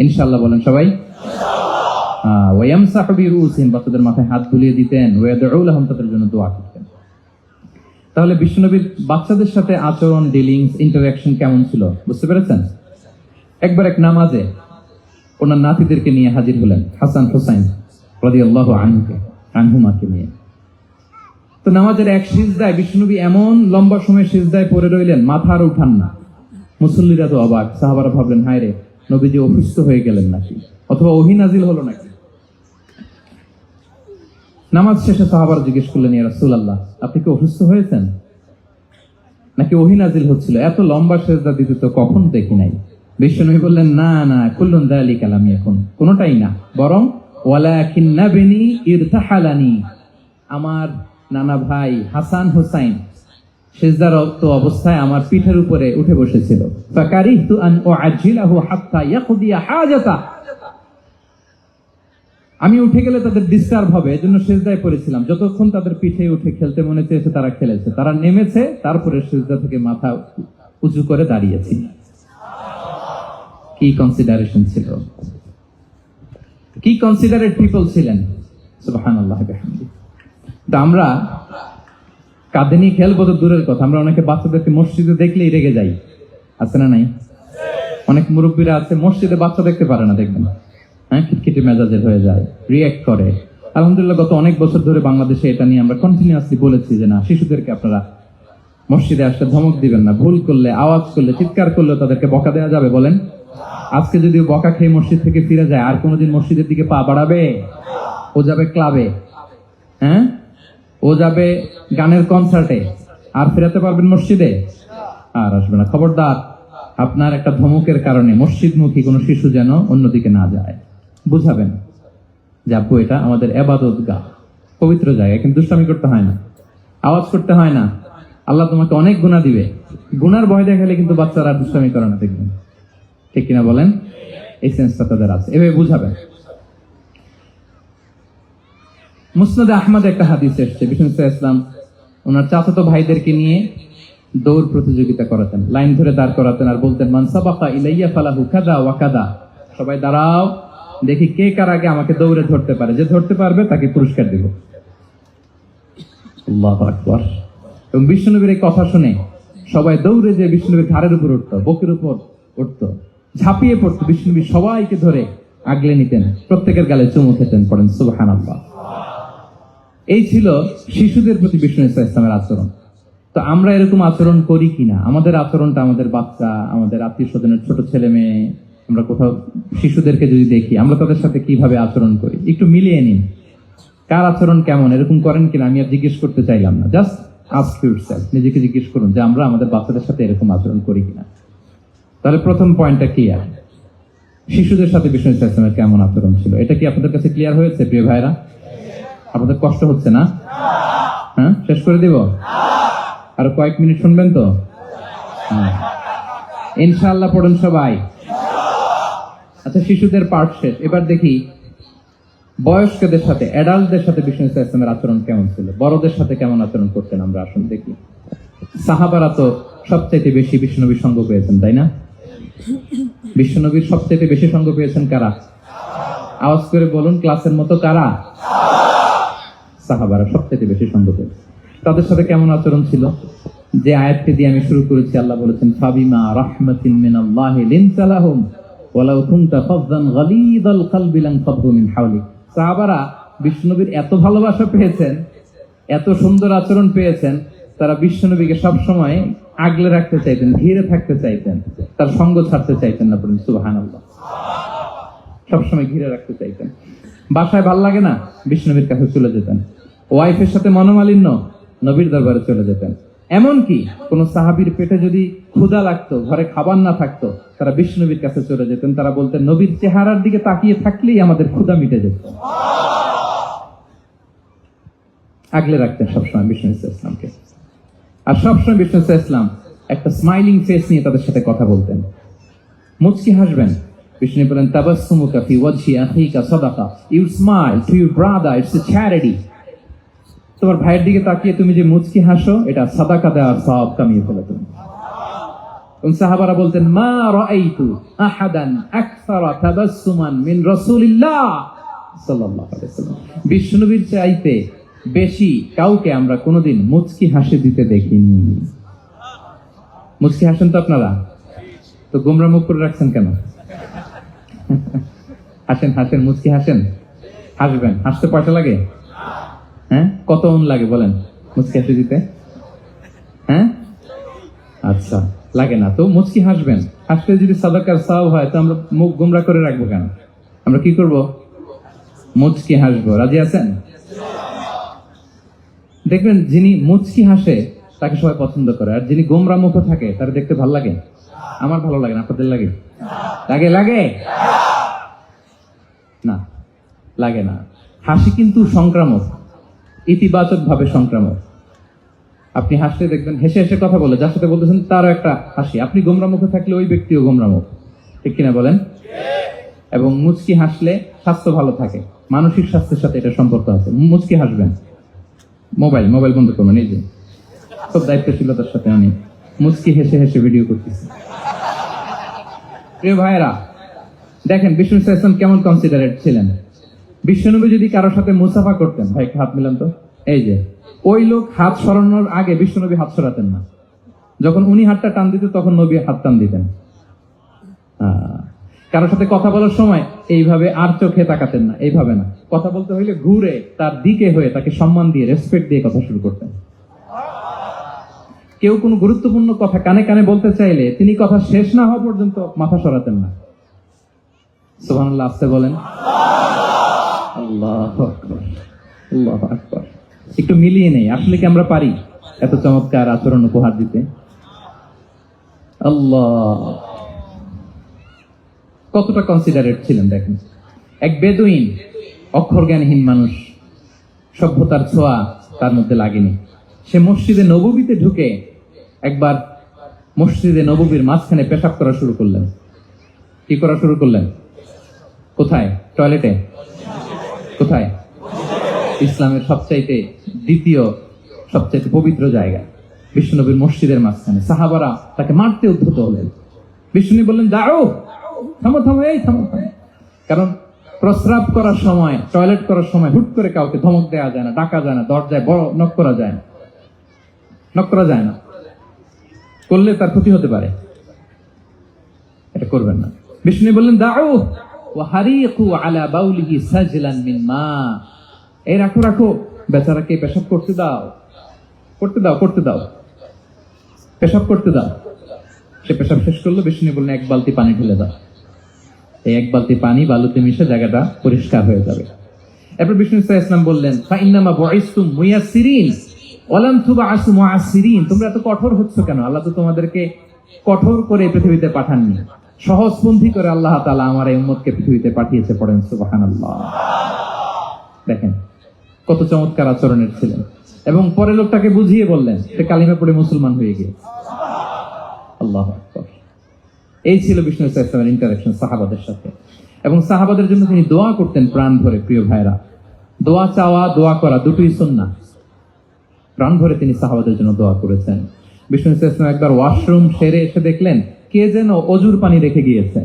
Speaker 1: ইনশাআল্লাহ বলেন সবাই। ওয়ায়ামসাহু বিরুসিহিম, বাচ্চাদের মাথায় হাত বুলিয়ে দিতেন। ওয়াদউ লাহুম, তাদের জন্য দোয়া করতেন। তাহলে বিশ্বনবীর বাচ্চাদের সাথে আচরণ, ডিলিংস, ইন্টারঅ্যাকশন কেমন ছিল বুঝতে পেরেছেন? একবার এক নামাজে ওনার নাতিদেরকে নিয়ে হাজির হলেন, হাসান হুসাইন রাদিয়াল্লাহু আনহুমাকে নিয়ে। তো নামাজের এক সিজদায় বিশ্বনবী এমন লম্বা সময় সিজদায় পড়ে রইলেন, মাথা আর উঠান না। মুসল্লিরা তো অবাক, সাহাবারা ভাবলেন, হায় রে, নবীজি অসুস্থ হয়ে গেলেন নাকি, অথবা ওহী নাজিল হলো নাকি। নামাজ শেষে সাহাবারা জিজ্ঞেস করলেন, ইয়া রাসূলুল্লাহ, আপনি কি অসুস্থ হয়েছেন নাকি ওহী নাজিল হচ্ছিল? এত লম্বা সিজদা দিতে তো কখন দেখি নাই। বিশ্বনবী বললেন, না না, কুল্লুন যালিকা লাম ইয়াকুন, কোনটাই না, বরং ওয়ালাকিন্না বিনি ইরতাহালানি, আমার নানা ভাই হাসান হুসাইন সিজদারত অবস্থায় আমার পিঠের উপরে উঠে বসেছিল। ফাকারিহতু আন উআজ্জিলাহু হাত্তা ইয়াকদিয়া হাজাতা, আমি উঠে গেলে তাদের ডিস্টার্ব হবে, এজন্য সিজদায় পড়েছিলাম। যতক্ষণ তাদের পিঠে উঠে খেলতে মনে চেয়েছে তারা খেলেছে, তারা নেমেছে, তারপরে সিজদা থেকে মাথা উঁচু করে দাঁড়িয়েছি। কি কনসিডারেশন ছিল, কি কনসিডারেট পিপল ছিলেন। সুবহানাল্লাহ বিহামদি। তো আমরা কাঁধে নিয়ে খেলবো তো দূরের কথা, আমরা অনেকে বাচ্চাদেরকে মসজিদে দেখলেই রেগে যাই, আছে না নাই? অনেক মুরব্বীরা আছে মসজিদে বাচ্চা দেখতে পারে না, দেখবেন, হ্যাঁ, খিটখিটে মেজাজের হয়ে যায়, রিঅ্যাক্ট করে। আলহামদুলিল্লাহ গত অনেক বছর ধরে বাংলাদেশে এটা নিয়ে আমরা কন্টিনিউয়াসলি বলেছি যে না, শিশুদেরকে আপনারা মসজিদে আসলে ধমক দিবেন না, ভুল করলে, আওয়াজ করলে, চিৎকার করলে তাদেরকে বকা দেওয়া যাবে? বলেন। আজকে যদি বকা খেয়ে মসজিদ থেকে ফিরে যায়, আর কোনোদিন মসজিদের দিকে পা বাড়াবে? ও যাবে ক্লাবে, হ্যাঁ, ও যাবে গানের কনসার্টে, আর ফেরাতে পারবেন মসজিদে? আর আসবে না। খবরদার, আপনার একটা ধমকের কারণে মসজিদমুখী কোনো শিশু যেন অন্যদিকে না যায়। বুঝাবেন যে আব্বু, এটা আমাদের ইবাদতগাহ, পবিত্র জায়গা, কিন্তু দুষ্টামি করতে হয় না, আওয়াজ করতে হয় না, আল্লাহ তোমাকে অনেক গুনাহ দিবে। গুনার ভয় দেখালে কিন্তু বাচ্চারা আর দুষ্টামি করে না, দেখবেন, ঠিক কিনা বলেন? এই সেন্সটা তাদের আছে, এভাবে বুঝাবেন। মুসনাদে আহমদ একটা হাদিস এসেছে, বিষ্ণু ইসলাম ওনার চাচাতো ভাইদেরকে নিয়ে দৌড় প্রতিযোগিতা করাতেন, লাইন ধরে দাঁড় করাতেন, আর বলতেন, মান সাবাকা ইলাইয়া ফালাহু কাদা ওয়া কাদা, সবাই দাঁড়াও, দেখি কে কার আগে আমাকে দৌড়ে ধরতে পারে, যে ধরতে পারবে তাকে পুরস্কার দেব। আল্লাহু আকবার। এবং বিষ্ণুনবীর এই কথা শুনে সবাই দৌড়ে যে বিষ্ণুনবীর ঘাড়ের উপর উঠতো, বুকের উপর উঠতো, ঝাঁপিয়ে পড়তো। বিষ্ণুনবী সবাইকে ধরে আগলে নিতেন, প্রত্যেকের গালে চুমু খেতেন। পড়েন সুবহানাল্লাহ। এই ছিল শিশুদের প্রতি বিষ্ণু ইসলামের আচরণ। তো আমরা এরকম আচরণ করি কিনা, আমাদের আচরণটা আমাদের বাচ্চা, আমাদের আত্মীয় স্বজনের ছোট ছেলে মেয়ে, আমরা কোথাও শিশুদেরকে যদি দেখি, আমরা তাদের সাথে কিভাবে আচরণ করি একটু মিলিয়ে নিন। কার আচরণ কেমন, এরকম করেন কিনা আমি আর জিজ্ঞেস করতে চাইলাম না, জাস্ট আস্ক ইউরসেলফ, নিজেকে জিজ্ঞেস করুন যে আমরা আমাদের বাচ্চাদের সাথে এরকম আচরণ করি কিনা। তাহলে প্রথম পয়েন্টটা ক্লিয়ার, শিশুদের সাথে বিষ্ণু ইসলামের কেমন আচরণ ছিল। এটা কি আপনাদের কাছে ক্লিয়ার হয়েছে প্রিয় ভাইরা? আপনাদের কষ্ট হচ্ছে না? হ্যাঁ, শেষ করে দিব? আরো কয়েক মিনিট শুনবেন তো? ইনশাআল্লাহ পড়ুন সবাই। আচ্ছা, শিশুদের পার্ট শেষ, এবার দেখি বয়স্কদের সাথে, অ্যাডাল্টদের সাথে বিষ্ণু ইসলামের আচরণ কেমন ছিল, বড়দের সাথে কেমন আচরণ করতেন আমরা আসুন দেখি। সাহাবারা তো সবচাইতে বেশি বিশ্বনবীর সঙ্গ পেয়েছেন, তাই না? বিশ্বনবীর সবচাইতে বেশি সঙ্গ পেয়েছেন কারা? আওয়াজ করে বলুন, ক্লাসের মতো কারা? সাহাবারা সবচাইতে বেশি সঙ্গ পেয়েছেন। তাদের সাথে কেমন আচরণ ছিল? যে আয়াতটি দিয়ে আমি শুরু করেছি, আল্লাহ বলেছেন ফাবিমা রাহমাতিন মিনাল্লাহি লিনতা লাহুম ওয়ালাউ কুনতা ফাযযান গালিযাল কলবি লানফাদ্দু মিন হাওলিক। সাহাবারা বিশ্বনবীর এত ভালোবাসা পেয়েছেন, এত সুন্দর আচরণ পেয়েছেন, তারা বিশ্বনবীকে সব সময় আগলে রাখতে চাইতেন, ঘিরে থাকতে চাইতেন, তার সঙ্গ ছাড়তে চাইতেন না। বলেন সুবহানাল্লাহ। সবসময় ঘিরে রাখতে চাইতেন। বাসায় ভাল লাগে না, বিশ্বনবীর কাছে চলে যেতেন। ওয়াইফের সাথে মনোমালিন্য, নবীর দরবারে চলে যেতেন। এমনকি কোন সাহাবীর পেটে যদি ক্ষুধা লাগতো, ঘরে খাবার না থাকতো, তারা বিশ্বনবীর কাছে চলে যেতেন। তারা বলতেন নবীর চেহারার দিকে তাকিয়ে থাকলেই আমাদের ক্ষুধা মিটে যেত। আগলে রাখতেন সবসময় বিষ্ণু ইসলামকে। আর সবসময় বিষ্ণু ইসলাম একটা স্মাইলিং ফেস নিয়ে তাদের সাথে কথা বলতেন, মুচকি হাসবেন। বিষ্ণু বলেন তাবাসসুমুকা ফি ওয়াজহি আখিকা সাদাকা, you smile to your brother, it's a charity. তোমার ভাইয়ের দিকে তাকিয়ে তুমি যে মুচকি হাসো, এটা সাদাকা দেওয়ার সওয়াব কামিয়ে ফেলে তুমি। সাহাবারা বলতেন মা রাআইতু আহাদান আকসারা তাবাসসুমান মিন রাসূলিল্লাহ সাল্লাল্লাহু আলাইহি ওয়াসাল্লাম। বিশ্বনবীর চাইতে বেশি কাউকে আমরা কোনোদিন মুচকি হাসি দিতে দেখিনি। মুচকি হাসেন তো আপনারা? তো গোমরা মুখ করে রাখছেন কেন? হাসেন হাসেন, মুচকি হাসেন, হাসবেন। হাসতে পয়সা লাগে? হ্যাঁ, কত অন লাগে বলেন মুচকি হাসি দিতে? হ্যাঁ, আচ্ছা, লাগে না তো মুচকি হাসবেন। হাসলে যদি সাদাকার সওয়াব হয়, তো আমরা মুখ গোমরা করে রাখবো কেন? আমরা কি করব? মুচকি হাসবো। রাজি আছেন? দেখবেন যিনি মুচকি হাসে তাকে সবাই পছন্দ করে, আর যিনি গোমরা মুখ থাকে তার দেখতে ভালো লাগে। আমার ভালো লাগে না, আপনাদের লাগে? লাগে? লাগে না, লাগে না। হাসি কিন্তু সংক্রামক, ইতিবাচক ভাবে সংক্রামক। আপনি হাসলে দেখবেন হেসে হেসে কথা বলে, যার সাথে বলতেছেন তারও একটা হাসি। আপনি গোমরা মুখে থাকলে ওই ব্যক্তিও গোমরা মুখ, ঠিক কিনা বলেন? এবং মুচকি হাসলে স্বাস্থ্য ভালো থাকে, মানসিক স্বাস্থ্যের সাথে এটা সম্পর্ক আছে। মুচকি হাসবেন। মোবাইল বন্ধ করবেন। এই যে খুব দায়িত্বশীলতার সাথে আমি মুচকি হেসে হেসে ভিডিও করতেছি। প্রিয় ভাইয়েরা, দেখেন বিষ্ণু ইসলাম কেমন কনসিডারেট ছিলেন। বিশ্বনবী যদি কারোর সাথে মুসাফা করতেন, ভাই হাত মিলান তো, এই যে ওই লোক হাত সরানোর আগে বিশ্বনবী হাত সরাতেন না। যখন উনি হাতটা টান দিত তখন নবী হাত টান দিতেন। কারোর সাথে কথা বলার সময় এইভাবে আর চোখে তাকাতেন না, এইভাবে না। কথা বলতে হইলে ঘুরে তার দিকে হয়ে তাকে সম্মান দিয়ে, রেসপেক্ট দিয়ে কথা শুরু করতেন। কেউ কোনো গুরুত্বপূর্ণ কথা কানে কানে বলতে চাইলে তিনি কথা শেষ না হওয়া পর্যন্ত মাথা সরাতেন না। সুবহানাল্লাহ, আসতে বলেন। আল্লাহু আকবার, আল্লাহু আকবার। একটু মিলিয়ে নেই, আসলে কি আমরা পারি এত চমৎকার আচরণ উপহার দিতে? আল্লাহ, কতটা কনসিডারেট ছিলেন দেখেন। এক বেদুইন, অক্ষর জ্ঞানহীন মানুষ, সভ্যতার ছোঁয়া তার মধ্যে লাগেনি। সে মসজিদে নববীতে ঢুকে একবার মসজিদে নববীর মাঝখানে পেশাব করা শুরু করলেন। কি করা শুরু করলেন? কোথায়? টয়লেটে? কোথায়? ইসলামের সবচাইতে দ্বিতীয় সবচাইতে পবিত্র জায়গা, বিশ্বনবীর মসজিদের মাঝখানে। সাহাবারা তাকে মারতে উদ্ধত হলেন। বিষ্ণু বললেন দাঁড়ো, থামো থামো, এই থামো থামো। কারণ প্রস্রাব করার সময়, টয়লেট করার সময় হুট করে কাউকে ধমক দেওয়া যায় না, ডাকা যায় না, দরজায় বড় নক করা যায় না, করলে তার ক্ষতি হতে পারে, এটা করবেন না। বিষ্ণু বললেন দাঁড়ো, ওয়া হারিকু আলা বাউলিহি সাজলান মিন মা। এই রাখো রাখো, বেচারাকে পেশাব করতে দাও, করতে দাও, করতে দাও, পেশাব করতে দাও। সে পেশাব শেষ করলো, বিষ্ণু বললেন এক বালতি পানি ঢেলে দাও। এই এক বালতি পানি বালুতে মিশে জায়গাটা পরিষ্কার হয়ে যাবে। এরপর বিষ্ণু সাল্লাল্লাহু আলাইহি ওয়াসাল্লাম বললেন, ফাইন্নামা বুইসতুম মুয়াসসিরিন ওয়া লাম তুবআসু মুআসসিরিন। তোমরা এত কঠোর হচ্ছ কেন? আল্লাহ তো তোমাদেরকে কঠোর করে পৃথিবীতে পাঠাননি, সহজপন্থী করে আল্লাহ তাআলা আমার এই উম্মতকে পৃথিবীতে পাঠিয়েছে। পড়েন সুবহানাল্লাহ। দেখেন কত চমৎকার আচরণের ছিলেন। এবং পরে লোকটাকে বুঝিয়ে বললেন, সে কালিমা পড়ে মুসলমান হয়ে গিয়ে। আল্লাহু আকবার। এই ছিল বিষ্ণু সাল্লাল্লাহু আলাইহি ওয়াসাল্লামের ইন্টারেকশন সাহাবাদের সাথে। এবং সাহাবাদের জন্য তিনি দোয়া করতেন প্রাণ ভরে। প্রিয় ভাইরা, দোয়া চাওয়া, দোয়া করা দুটোই সুন্নাহ। প্রাণ ভরে তিনি সাহাবাদের জন্য দোয়া করেছেন। বিষ্ণু সাল্লাল্লাহু আলাইহি ওয়াসাল্লাম একবার ওয়াশরুম সেরে এসে দেখলেন কে যেন অজুর পানি রেখে গিয়েছে।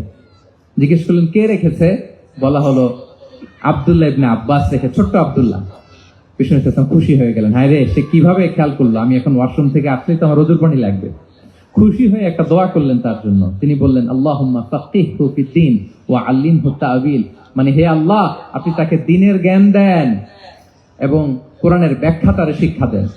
Speaker 1: জিজ্ঞেস করলেন কে রেখেছে? বলা হলো আব্দুল্লাহ ইবনে আব্বাস রেখে, ছোট্ট আব্দুল্লাহ। বিষ্ণু সাল্লাল্লাহু আলাইহি ওয়াসাল্লাম খুশি হয়ে গেলেন, হায় রে, সে কিভাবে খেয়াল করলো আমি এখন ওয়াশরুম থেকে আসলেই তো আমার অজুর পানি লাগবে। খুশি হয়ে একটা দোয়া করলেন তার জন্য। তিনি বললেন, আল্লাহুম্মা ফাক্কিহহু ফিদ্দীন ওয়া আল্লিমহু তা'ওয়িল। মানে হে আল্লাহ, আপনি তাকে দ্বীনের জ্ঞান দেন এবং কোরআনের ব্যাখ্যা তার শিক্ষা দেন।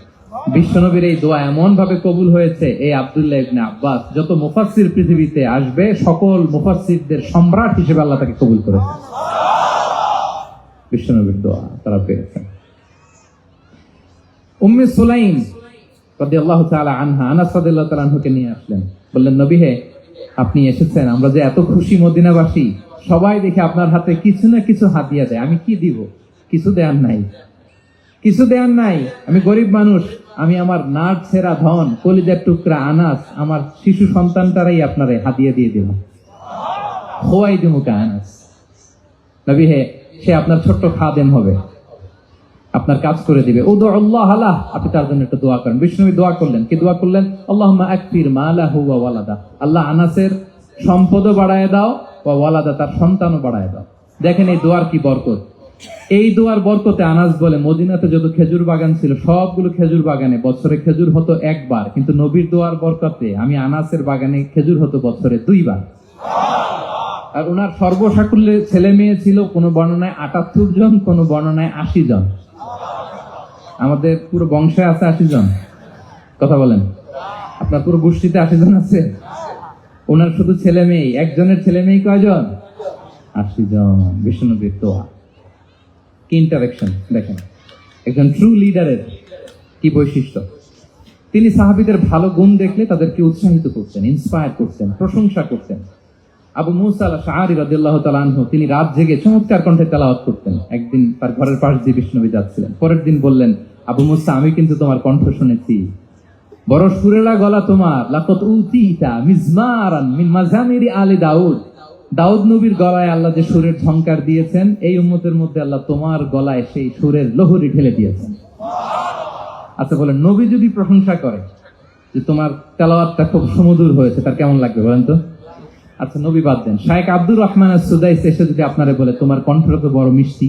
Speaker 1: বিশ্বনবীর এই দোয়া এমন ভাবে কবুল হয়েছে, এই আব্দুল্লাহ ইবনে আব্বাস যত মুফাসসির পৃথিবীতে আসবে সকল মুফাসসিরদের সম্রাট হিসেবে আল্লাহ তাকে কবুল করেছেন। বিশ্বনবীর দোয়া তারা পেয়েছেন। উম্মে সুলাইম রাদিয়াল্লাহু তাআলা আনহা, আনাস রাদিয়াল্লাহু তাআলা আনহুকে নিয়ে আসলেন। বললেন, নবী হে, আপনি এসেছেন, আমরা যে এত খুশি মদিনাবাসী, সবাই দেখে আপনার হাতে কিছু না কিছু হাদিয়া দেয়, আমি কি দিব? কিছু দেয়ার নাই, কিছু দেয়ার নাই। আমি গরিব মানুষ, আমি আমার নাট ছেঁড়া ধন, কলিজার টুকরা আনাস, আমার শিশু সন্তানটারাই আপনারে হাদিয়া দিয়ে দিলাম। খোয়াই দিমুকা আনাস। নবী হে, সে আপনার ছোট্ট খাদেম হবে, আপনার কাজ করে দিবে। উদু আল্লাহ আলাহ, আপনি তার জন্য একটু দোয়া করেন। বিষ্ণু দোয়া করলেন, কি দোয়া করলেন? আল্লাহুম্মা আকফির মালাহু ওয়া ওয়ালাদা। আল্লাহ আনাসের সম্পদও বাড়ায় দাও, ওয়া ওয়ালাদা, তার সন্তানও বাড়ায় দাও। দেখেন এই দোয়ার কি বরকত। এই দোয়ার বরকতে আনাস বলে, মদিনাতে যত খেজুর বাগান ছিল সবগুলো খেজুর বাগানে বছরে খেজুর হতো একবার, কিন্তু নবীর দোয়ার বরকতে আমি আনাসের বাগানে খেজুর হতো বছরে 2 বার। আর ওনার সর্বসাকুল্যে ছেলে মেয়ে ছিল, কোন বর্ণনায় 78 জন, কোন বর্ণনায় 80 জন। আমাদের পুরো বংশে আছে 80 জন। কথা বলেন, আপনার পুরো গোষ্ঠীতে 80 জন আছে? ওনার শুধু ছেলে মেয়ে, একজনের ছেলে মেয়ে কয়জন? 80 জন। বিষ্ণুনবীর দোয়া কি ইন্টারেকশন দেখেন, একজন ট্রু লিডারের কি বৈশিষ্ট্য। তিনি সাহাবীদের ভালো গুণ দেখলে তাদেরকে উৎসাহিত করতেন, ইন্সপায়ার করতেন, প্রশংসা করতেন। আবু মুসা আল-আশআরী রাদিয়াল্লাহু তাআলা আনহু, তিনি রাত জেগে চমৎকার কণ্ঠে তেলাওয়াত করতেন। একদিন তার ঘরের পাশ দিয়ে বিষ্ণুনবী যাচ্ছিলেন। পরের দিন বললেন, আবু মুসা, আমি কিন্তু তোমার কণ্ঠ শুনেছি, বড় সুরেলা গলা তোমার। লাকাদ উতিতা মিজমারান মিন মাজামিরি আলি দাউদ। দাউদ নবীর গলায় আল্লাহ যে সুরের ঝংকার দিয়েছেন, এই উম্মতের মধ্যে আল্লাহ তোমার গলায় সেই সুরের লহরী ঢেলে দিয়েছেন। আচ্ছা বলেন, নবী যদি প্রশংসা করে যে তোমার তেলাওয়াতটা খুব সুমধুর হয়েছে, তার কেমন লাগবে বলেন তো? আচ্ছা নবী বাদ দেন, শাইখ আব্দুর রহমান আস-সুদাইস এসে যদি আপনারে বলে তোমার কণ্ঠটা তো বড় মিষ্টি,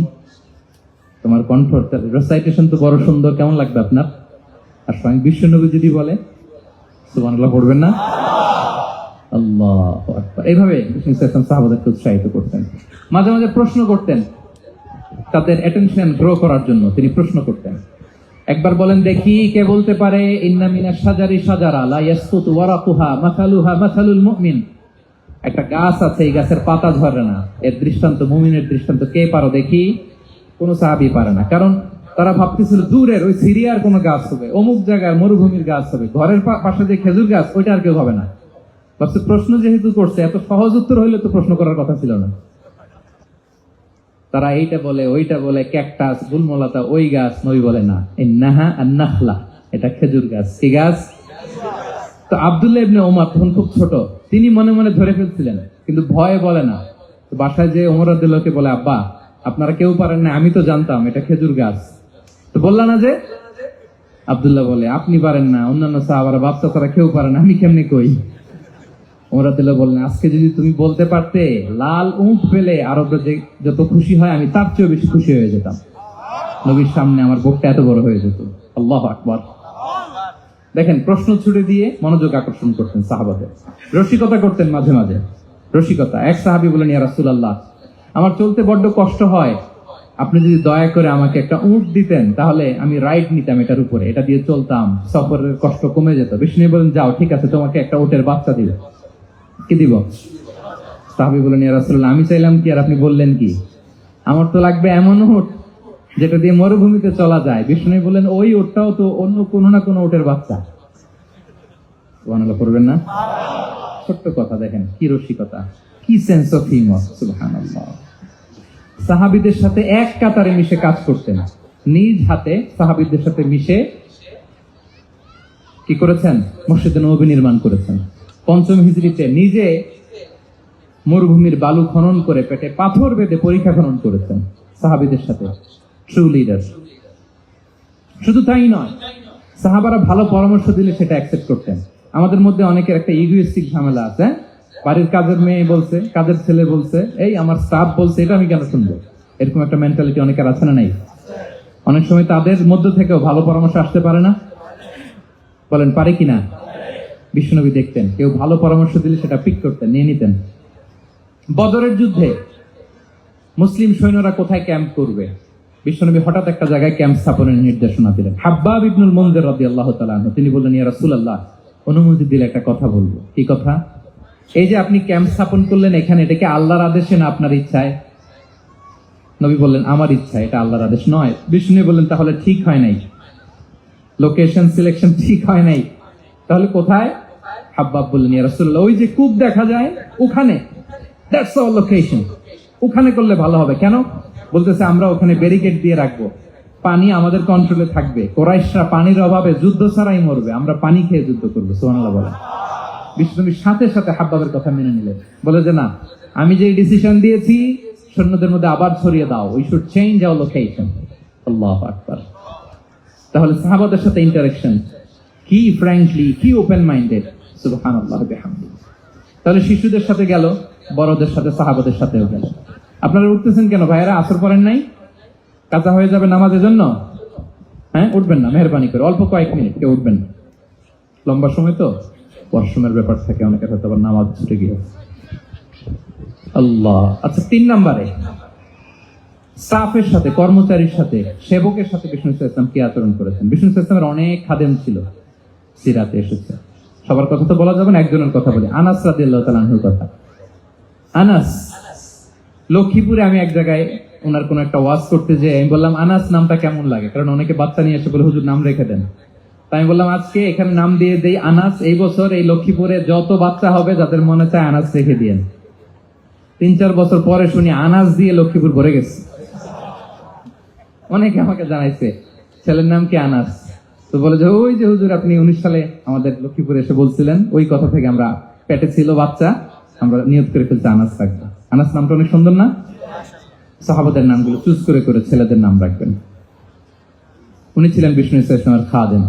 Speaker 1: তোমার কণ্ঠ রেসাইটেশন তো বড় সুন্দর, কেমন লাগবে আপনার? আর স্বয়ং বিশ্ব নবী যদি বলে, সুবহানাল্লাহ পড়বেন না? আল্লাহু আকবার। এইভাবে সাহাবাদেরকে উৎসাহিত করতেন। মাঝে মাঝে প্রশ্ন করতেন, তাদের অ্যাটেনশন গ্রো করার জন্য তিনি প্রশ্ন করতেন। একবার বলেন দেখি, কে বলতে পারে ইন্না মিনাশ শাজারি শাজারা লা ইয়াসকুতু ওয়ারাকুহা মাসালুহা মাসালুল মুমিন। একটা গাছ আছে, এই গাছের পাতা ঝরে না, এর দৃষ্টান্ত মুমিনের দৃষ্টান্ত। কে পারো দেখি? কোন সাহাবী পারে না, কারণ তারা ভাবতেছিল দূরের ওই সিরিয়ার কোন গাছ হবে, অমুক জায়গায় মরুভূমির গাছ হবে, ঘরের পাশে যে খেজুর গাছ ওইটা আর কেউ হবে না। ভাবছে প্রশ্ন যেহেতু করছে, এত সহজ উত্তর হইলে তো প্রশ্ন করার কথা ছিল না। তারা এইটা বলে, ওইটা বলে, ক্যাকটাস, গুলমলতা, ওই গাছ। নবী বলে না, ইন্নাহা আন-নাখলা, এটা খেজুর গাছ। কি গাছ? তো আব্দুল্লাহ ইবনে ওমর তখন খুব ছোট, তিনি মনে মনে ধরে ফেলছিলেন, কিন্তু ভয়ে বলে না। তো বাসায় যে ওমর রাদিয়াল্লাহু বলে, আব্বা আপনারা কেউ পারেন না, আমি তো জানতাম এটা খেজুর গাছ। তো বললা না যে? আব্দুল্লাহ বলে, আপনি পারেন না, অন্যান্য সাহাবারা বাচ্চা তারা কেউ পারে না, আমি কেমনে কই? ওমর রাদিয়াল্লাহু বললেন, আজকে যদি তুমি বলতে পারতে লাল উট পেলে আরবরা যে যত খুশি হয়, আমি তার চেয়েও বেশি খুশি হয়ে যেতাম। নবীর সামনে আমার বুকটা এত বড় হয়ে যেত। আল্লাহু আকবার। দেখেন, প্রশ্ন ছুড়ে দিয়ে মনোযোগ আকর্ষণ করতেন সাহাবাদের। রসিকতা করতেন মাঝে মাঝে, রসিকতা। এক সাহাবী বলেন, ইয়া রাসূলুল্লাহ, আমার চলতে বড্ড কষ্ট হয়, আপনি যদি দয়া করে আমাকে একটা উট দিতেন তাহলে আমি রাইড নিতাম এটার উপরে, এটা দিয়ে চলতাম, সফরের কষ্ট কমে যেত। বিষ্ণু বলেন, যাও, ঠিক আছে, তোমাকে একটা উটের বাচ্চা দিব। কি দিব? সাহাবী বলেন, ইয়া রাসূলুল্লাহ, আমি চাইলাম কি আর আপনি বললেন কি? আমার তো লাগবে এমন উট যেটা দিয়ে মরুভূমিতে চলা যায়। বিষ্ণু বলেন, ওই উটটাও তো অন্য কোনো না কোনো উটের বাচ্চা। সুবহানাল্লাহ পড়বেন না? ছোট্ট কথা, দেখেন কি রসিকতা, কি সেন্স অফ হিউমার। সুবহানাল্লাহ। সাহাবীদের সাথে এক কাতারে মিশে কাজ করতেন, নিজ হাতে সাহাবীদের সাথে মিশে কি করেছেন? মসজিদে নববী নির্মাণ করেছেন। ৫ম হিজরিতে নিজে মরুভূমির বালু খনন করে পেটে পাথর বেঁধে পরীক্ষা খনন করেছেন সাহাবীদের সাথে। True leader. শুধু তাই নয়, সাহাবারা ভালো পরামর্শ দিলে সেটা অ্যাকসেপ্ট করতেন। আমাদের মধ্যে অনেকের একটা ইগোইস্টিক ঝামেলা আছে। বাড়ির কাজের মেয়ে বলছে, কাজের ছেলে বলছে, এই আমার স্টাফ বলছে, এটা আমি কেন শুনবো? এরকম একটা মেন্টালিটি অনেকের আছে না নাই? অনেক সময় তাদের মধ্য থেকেও ভালো পরামর্শ আসতে পারে না? বলেন, পারে কিনা? বিশ্বনবী দেখতেন কেউ ভালো পরামর্শ দিলে সেটা পিক করতেন, নিয়ে নিতেন। বদরের যুদ্ধে মুসলিম সৈন্যরা কোথায় ক্যাম্প করবে, বিশ্বনবী হঠাৎ একটা জায়গায় ক্যাম্প স্থাপনের নির্দেশনা দিলেন। হাব্বাব ইবনুল মুনজির রাদিয়াল্লাহু তাআলা আনহু, তিনি বললেন, ইয়া রাসূলুল্লাহ, অনুমতি দিলে একটা কথা বলবো। কি কথা? এই যে আপনি ক্যাম্প স্থাপন করলেন এখানে, এটা কি আল্লাহর আদেশে না আপনার ইচ্ছায়? নবী বললেন, আমার ইচ্ছা, এটা আল্লাহর আদেশ নয়। বিষ্ণু বললেন, তাহলে ঠিক হয় নাই, লোকেশন সিলেকশন ঠিক হয় নাই, তাহলে কোথায়? হাব্বাব বললেন, ইয়া রাসূলুল্লাহ, ওই যে কূপ দেখা যায় ওখানে, দ্যাটস আওয়ার লোকেশন, ওখানে করলে ভালো হবে। কেন? বলতেছে, আমরা ওখানে ব্যারিকেড দিয়ে রাখবো, পানি আমাদের কন্ট্রোলে থাকবে, কুরাইশরা পানির অভাবে যুদ্ধ ছাড়াই মরবে, আমরা পানি খেয়ে যুদ্ধ করবো। সুবহানাল্লাহ বলেন। বিশ্বনবী সাথে সাথে হাব্বাবের কথা মেনে নিলেন, বলে যে না, আমি যে ডিসিশন দিয়েছি সৈন্যদের মধ্যে আবার ছড়িয়ে দাও, we should change our location. আল্লাহু আকবার। তাহলে সাহাবাদের সাথে ইন্টারেকশন কি ফ্র্যাঙ্কলি, কি ওপেন মাইন্ডেড। সুবহানাল্লাহ বিহামদিহি। তাহলে শিশুদের সাথে গেল, বড়দের সাথে, সাহাবাদের সাথেও গেল। আপনারা উঠতেছেন কেন ভাইয়েরা? আসর পড়েন নাই? কাজা হয়ে যাবে নামাজের জন্য? হ্যাঁ, উঠবেন না মেহরবানি করে, অল্প কয়েক মিনিট, কেউ উঠবেন না। লম্বা সময় তো ওয়াশরুমের ব্যাপার থাকে, অনেকের হয়তো আবার নামাজ ছুটে গিয়ে। আল্লাহ। আচ্ছা, ৩ নম্বরে স্টাফের সাথে, কর্মচারীর সাথে, সেবকের সাথে বিষ্ণু ইসলাম কি আচরণ করেছেন? বিষ্ণু ইসলামের অনেক খাদেম ছিল, সিরাতে এসেছে। সবার কথা তো বলা যাবে না, একজনের কথা বলি, আনাস রাদিয়াল্লাহু তাআলা আনহুর কথা। আনাস, লক্ষ্মীপুরে আমি এক জায়গায় ওনার কোন একটা ওয়াজ করতে যেয়ে আমি বললাম, আনাস নামটা কেমন লাগে? কারণ অনেকে বাচ্চা নিয়ে এসে বলে, হুজুর নাম রেখে দেন। তাই আমি বললাম, আজকে এখানে নাম দিয়ে দেই আনাস। এই বছর এই লক্ষ্মীপুরে যত বাচ্চা হবে, যাদের মনে চায় আনাস রেখে দিয়েন। ৩-৪ বছর পরে শুনি আনাস দিয়ে লক্ষ্মীপুর ভরে গেছে। অনেকে আমাকে জানাইছে ছেলের নাম কি আনাস, তো বলে যে ওই যে হুজুর আপনি 19 সালে আমাদের লক্ষ্মীপুরে এসে বলছিলেন, ওই কথা থেকে আমরা, পেটে ছিল বাচ্চা, আমরা নিয়ত করে ফেলছি আনাস রাখবো। আনাস নামটা অনেক সুন্দর না? সাহাবাদের নামগুলো চুজ করে করে ছেলেদের নাম রাখবেন। উনি ছিলেন বিষ্ণু ইসলামের খাদেম।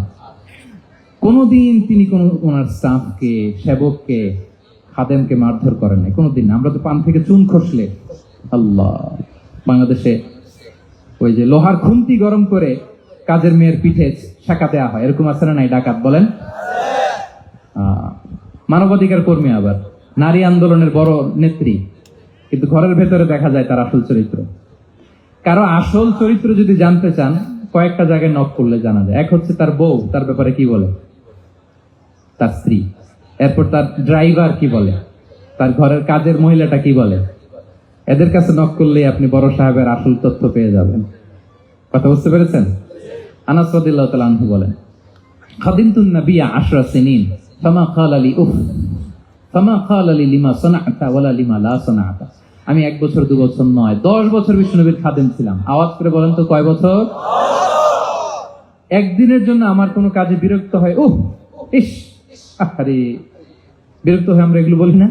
Speaker 1: কোনদিন তিনি কোন ওনার স্টাফকে, সেবককে, খাদেমকে মারধর করেন নাই, কোনদিন না। আমরা তো পান থেকে চুন খসলে, আল্লাহ, বাংলাদেশে ওই যে লোহার খুন্তি গরম করে কাজের মেয়ের পিঠে শাঁকা দেওয়া হয়, এরকম আছে না নাই? ডাকাত বলেন। মানবাধিকার কর্মী, আবার নারী আন্দোলনের বড় নেত্রী, কিন্তু ঘরের ভেতরে দেখা যায় তার আসল চরিত্র। কারো আসল চরিত্র যদি জানতে চান, কয়েকটা জায়গায় নক করলে জানা যায়। এক হচ্ছে তার বউ, তার ব্যাপারে কি বলে, তার স্ত্রী। এরপর তার ড্রাইভার কি বলে, তার ঘরের কাজের মহিলাটা কি বলে। এদের কাছে নক করলেই আপনি বড় সাহেবের আসল তথ্য পেয়ে যাবেন। কথা বুঝতে পেরেছেন? আনাস রাদিয়াল্লাহু তাআলা আনহু বলেন, খাদিমতুন নবিয়্যা 10 সিনিন ফামা ক্বালা লি উফ ফামা ক্বালা লি লিমা সানা'তা ওয়ালা লিমা লা সানা'তা। আমি 1 বছর 2 বছর নয়, 10 বছর বিশ্বনবীর খাদেম ছিলাম। আওয়াজ করে বলেন তো, কয় বছর? একদিনের জন্য আমার কোনো কাজে বিরক্ত হয়, উফ, ইস, আরে, বিরক্ত হয়ে আমরা এগুলো বলি না?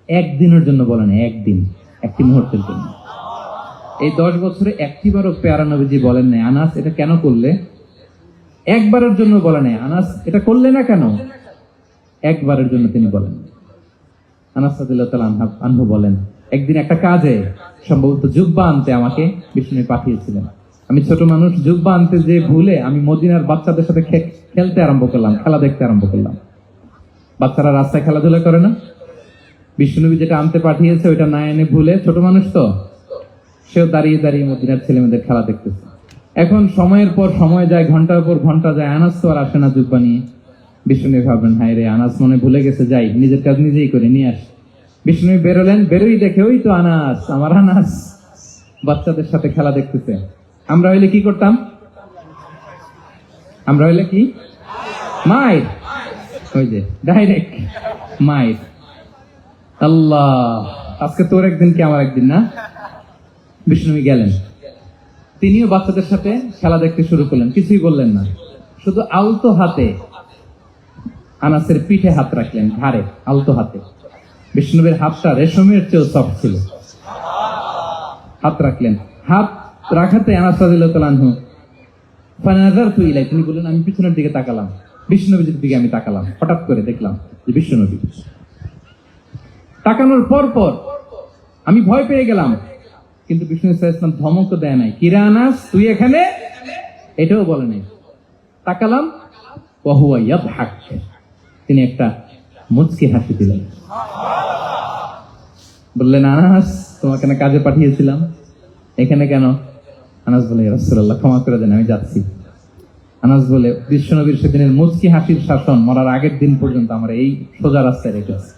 Speaker 1: একদিনের জন্য বলেন, একদিন, একটি মুহূর্তের জন্য। এই 10 বছরে একটিবারও পেয়ারা নবীজি বলেন নাই, আনাস এটা কেন করলে? একবারের জন্য বলে নাই, আনাস এটা করলে না কেন? একবারের জন্য তিনি বলেন। আনাস রাদিয়াল্লাহু তাআলা আনহু বলেন, একদিন একটা কাজে, সম্ভবত জুব্বা আনতে আমাকে বিষ্ণু পাঠিয়েছিলেন। আমি ছোট মানুষ, জুব্বা আনতে যে ভুলে আমি মদিনার বাচ্চাদের সাথে খেলতে আরম্ভ করলাম, খেলা দেখতে আরম্ভ করলাম। বাচ্চারা রাস্তায় খেলাধুলা করে না? বিশ্বনবী যেটা আনতে পাঠিয়েছে ওইটা না এনে ভুলে, ছোট মানুষ তো সেও দাঁড়িয়ে দাঁড়িয়ে মদিনার ছেলেমেয়েদের খেলা দেখতেছে। এখন সময়ের পর সময় যায়, ঘন্টার পর ঘন্টা যায়, আনাস তো আর আসে না জুব্বা নিয়ে। বিষ্ণুনবী ভাবলেন, হায় রে, আনাস মনে ভুলে গেছে, যাই নিজের কাজ নিজেই করে নিয়ে আস। বিষ্ণুনবী বেরোলেন, বেরোই দেখে ওই তো আনাস, আমার আনাস বাচ্চাদের সাথে খেলা দেখতেছে। আমরা হইলে কি করতাম? আমরা হইলে কি মাইর, ওই যে ডাইরেক্ট মাইর। আল্লাহ, আজকে তোর একদিন কি আমার একদিন না। বিষ্ণুনবী গেলেন, তিনিও বাচ্চাদের সাথে খেলা দেখতে শুরু করলেন, কিছুই বললেন না, শুধু আলতো হাতে আনাসের পিঠে হাত রাখলেন, ঘাড়ে আলতো হাতে। বিষ্ণুনবীর হাতটা রেশমের চেয়েও সফট ছিল। হাত রাখলেন, হাত রাখাতে আনাস রাদিয়াল্লাহু তাআলা আনহু ফানাযারতু ইলাইহি, তিনি বললেন আমি পিছনের দিকে তাকালাম, বিষ্ণুনবীর দিকে আমি তাকালাম। হঠাৎ করে দেখলাম যে বিষ্ণুনবী। তাকানোর পর পর আমি ভয় পেয়ে গেলাম, কিন্তু বিষ্ণু সাল্লাল্লাহু আলাইহি ওয়াসাল্লাম ধমকও দেয় নাই, কিরা আনাস তুই এখানে, এটাও বলে নাই। তাকালাম, ওয়া হুয়া ইয়াদহাক, তিনি একটা মুচকি হাসি দিলেন। বললেন, আনাস তোমাকে না কাজে পাঠিয়েছিলাম, এখানে কেন? আনাস বলে, ইয়া রাসূলুল্লাহ ক্ষমা করে দেন, আমি যাচ্ছি। আনাস বলে, বিশ্বনবীর সেদিনের মুচকি হাসির শাসন মরার আগের দিন পর্যন্ত আমরা এই সোজা রাস্তায় রেখেছি।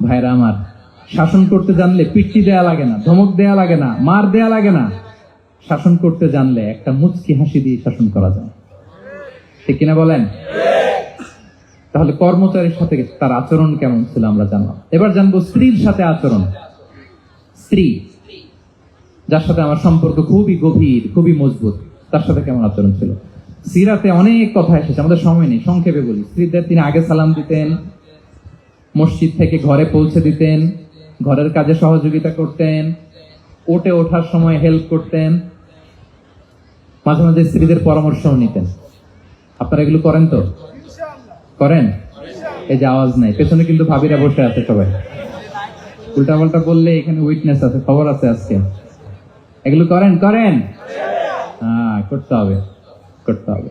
Speaker 1: ভাইরা আমার, শাসন করতে জানলে পিট্টি দেয়া লাগে না, ধমক দেয়া লাগে না, মার দেয়া লাগে না। শাসন করতে জানলে একটা মুচকি হাসি দিয়ে শাসন করা যায়, ঠিক কিনা বলেন? তাহলে কর্মচারীর সাথে তার আচরণ কেমন ছিল আমরা জানলাম। এবার জানবো স্ত্রীর সাথে আচরণ। স্ত্রী, যার সাথে আমার সম্পর্ক খুবই গভীর, খুবই মজবুত, তার সাথে কেমন আচরণ ছিল। সিরাতে অনেক কথা এসেছে, আমাদের সময় নেই, সংক্ষেপে বলি। স্ত্রীদের তিনি আগে সালাম দিতেন, মসজিদ থেকে ঘরে পৌঁছে দিতেন, ঘরের কাজে সহযোগিতা করতেন, ওঠে ওঠার সময় হেল্প করতেন, মাঝে মাঝে স্ত্রীদের পরামর্শও নিতেন। আপনারা এগুলো করেন তো? করেন? এই যে আওয়াজ নাই, পেছনে কিন্তু ভাবিরা বসে আছে সবাই। উল্টা পাল্টা বললে এখানে উইটনেস আছে, খবর আছে আজকে। এগুলো করেন? করেন? হ্যাঁ, করতে হবে, করতে হবে।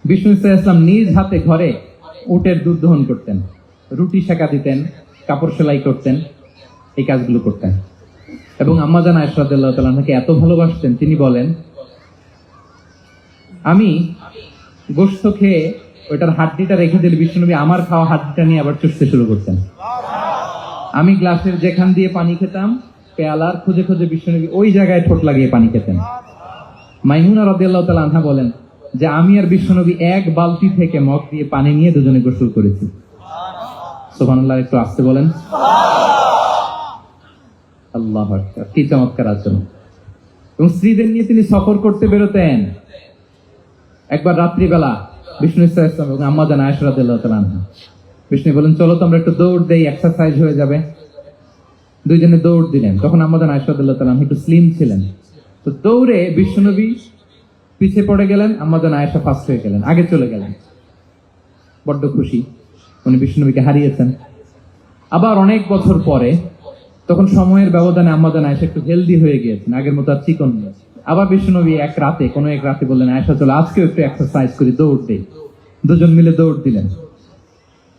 Speaker 1: বিষ্ণু ইসলাম নিজ হাতে ঘরে উটের দুধ দহন করতেন, রুটি সেকা দিতেন, কাপড় সেলাই করতেন, এই কাজগুলো করতেন। এবং আম্মা জান আয়েশা রাদিয়াল্লাহু তাআলা আনহাকে এত ভালোবাসতেন, তিনি বলেন, আমি গোশত খেয়ে ওইটার হাড্ডিটা রেখে দিলে বিষ্ণুনবী আমার খাওয়া হাড্ডিটা নিয়ে আবার চুষতে শুরু করতেন। আমি গ্লাসের যেখান দিয়ে পানি খেতাম, পেয়ালার খুঁজে খুঁজে বিষ্ণুনবী ওই জায়গায় ঠোঁট লাগিয়ে পানি খেতেন। মাইমুনা রাদিয়াল্লাহু তাআলা আনহা বলেন যে আমি আর বিষ্ণুনবী এক বালতি থেকে মগ দিয়ে পানি নিয়ে দুজনে গোসল করেছি। সুবহানাল্লাহ, একটু আস্তে বলেন। আল্লাহু আকবার, কি চমৎকার আচরণ। এবং স্ত্রীদের নিয়ে তিনি সফর করতে বেরোতেন। একবার রাত্রিবেলা বিষ্ণু ইসলাম এবং আম্মা জান আয়েশা রাদিয়াল্লাহু তাআলা আনহা, বিষ্ণু বলেন চলো তো আমরা একটু দৌড় দেই, এক্সারসাইজ হয়ে যাবে। দুইজনে দৌড় দিলেন। তখন আম্মা জান আয়েশা রাদিয়াল্লাহু তাআলা আনহা একটু স্লিম ছিলেন, তো দৌড়ে বিষ্ণুনবী পিছিয়ে পড়ে গেলেন, আম্মা জান আয়েশা ফার্স্ট হয়ে গেলেন, আগে চলে গেলেন। বড্ড খুশি, উনি বিষ্ণুনবীকে হারিয়েছেন। আবার অনেক বছর পরে, তখন সময়ের ব্যবধানে আম্মা জান আয়েশা একটু হেলদি হয়ে গিয়েছেন, আগের মতো আর চিকন নেই। আবার বিষ্ণুনবী এক রাতে বললেন, আয়েশা চলো আজকেও একটু এক্সারসাইজ করি, দৌড় দেই। দুজন মিলে দৌড় দিলেন।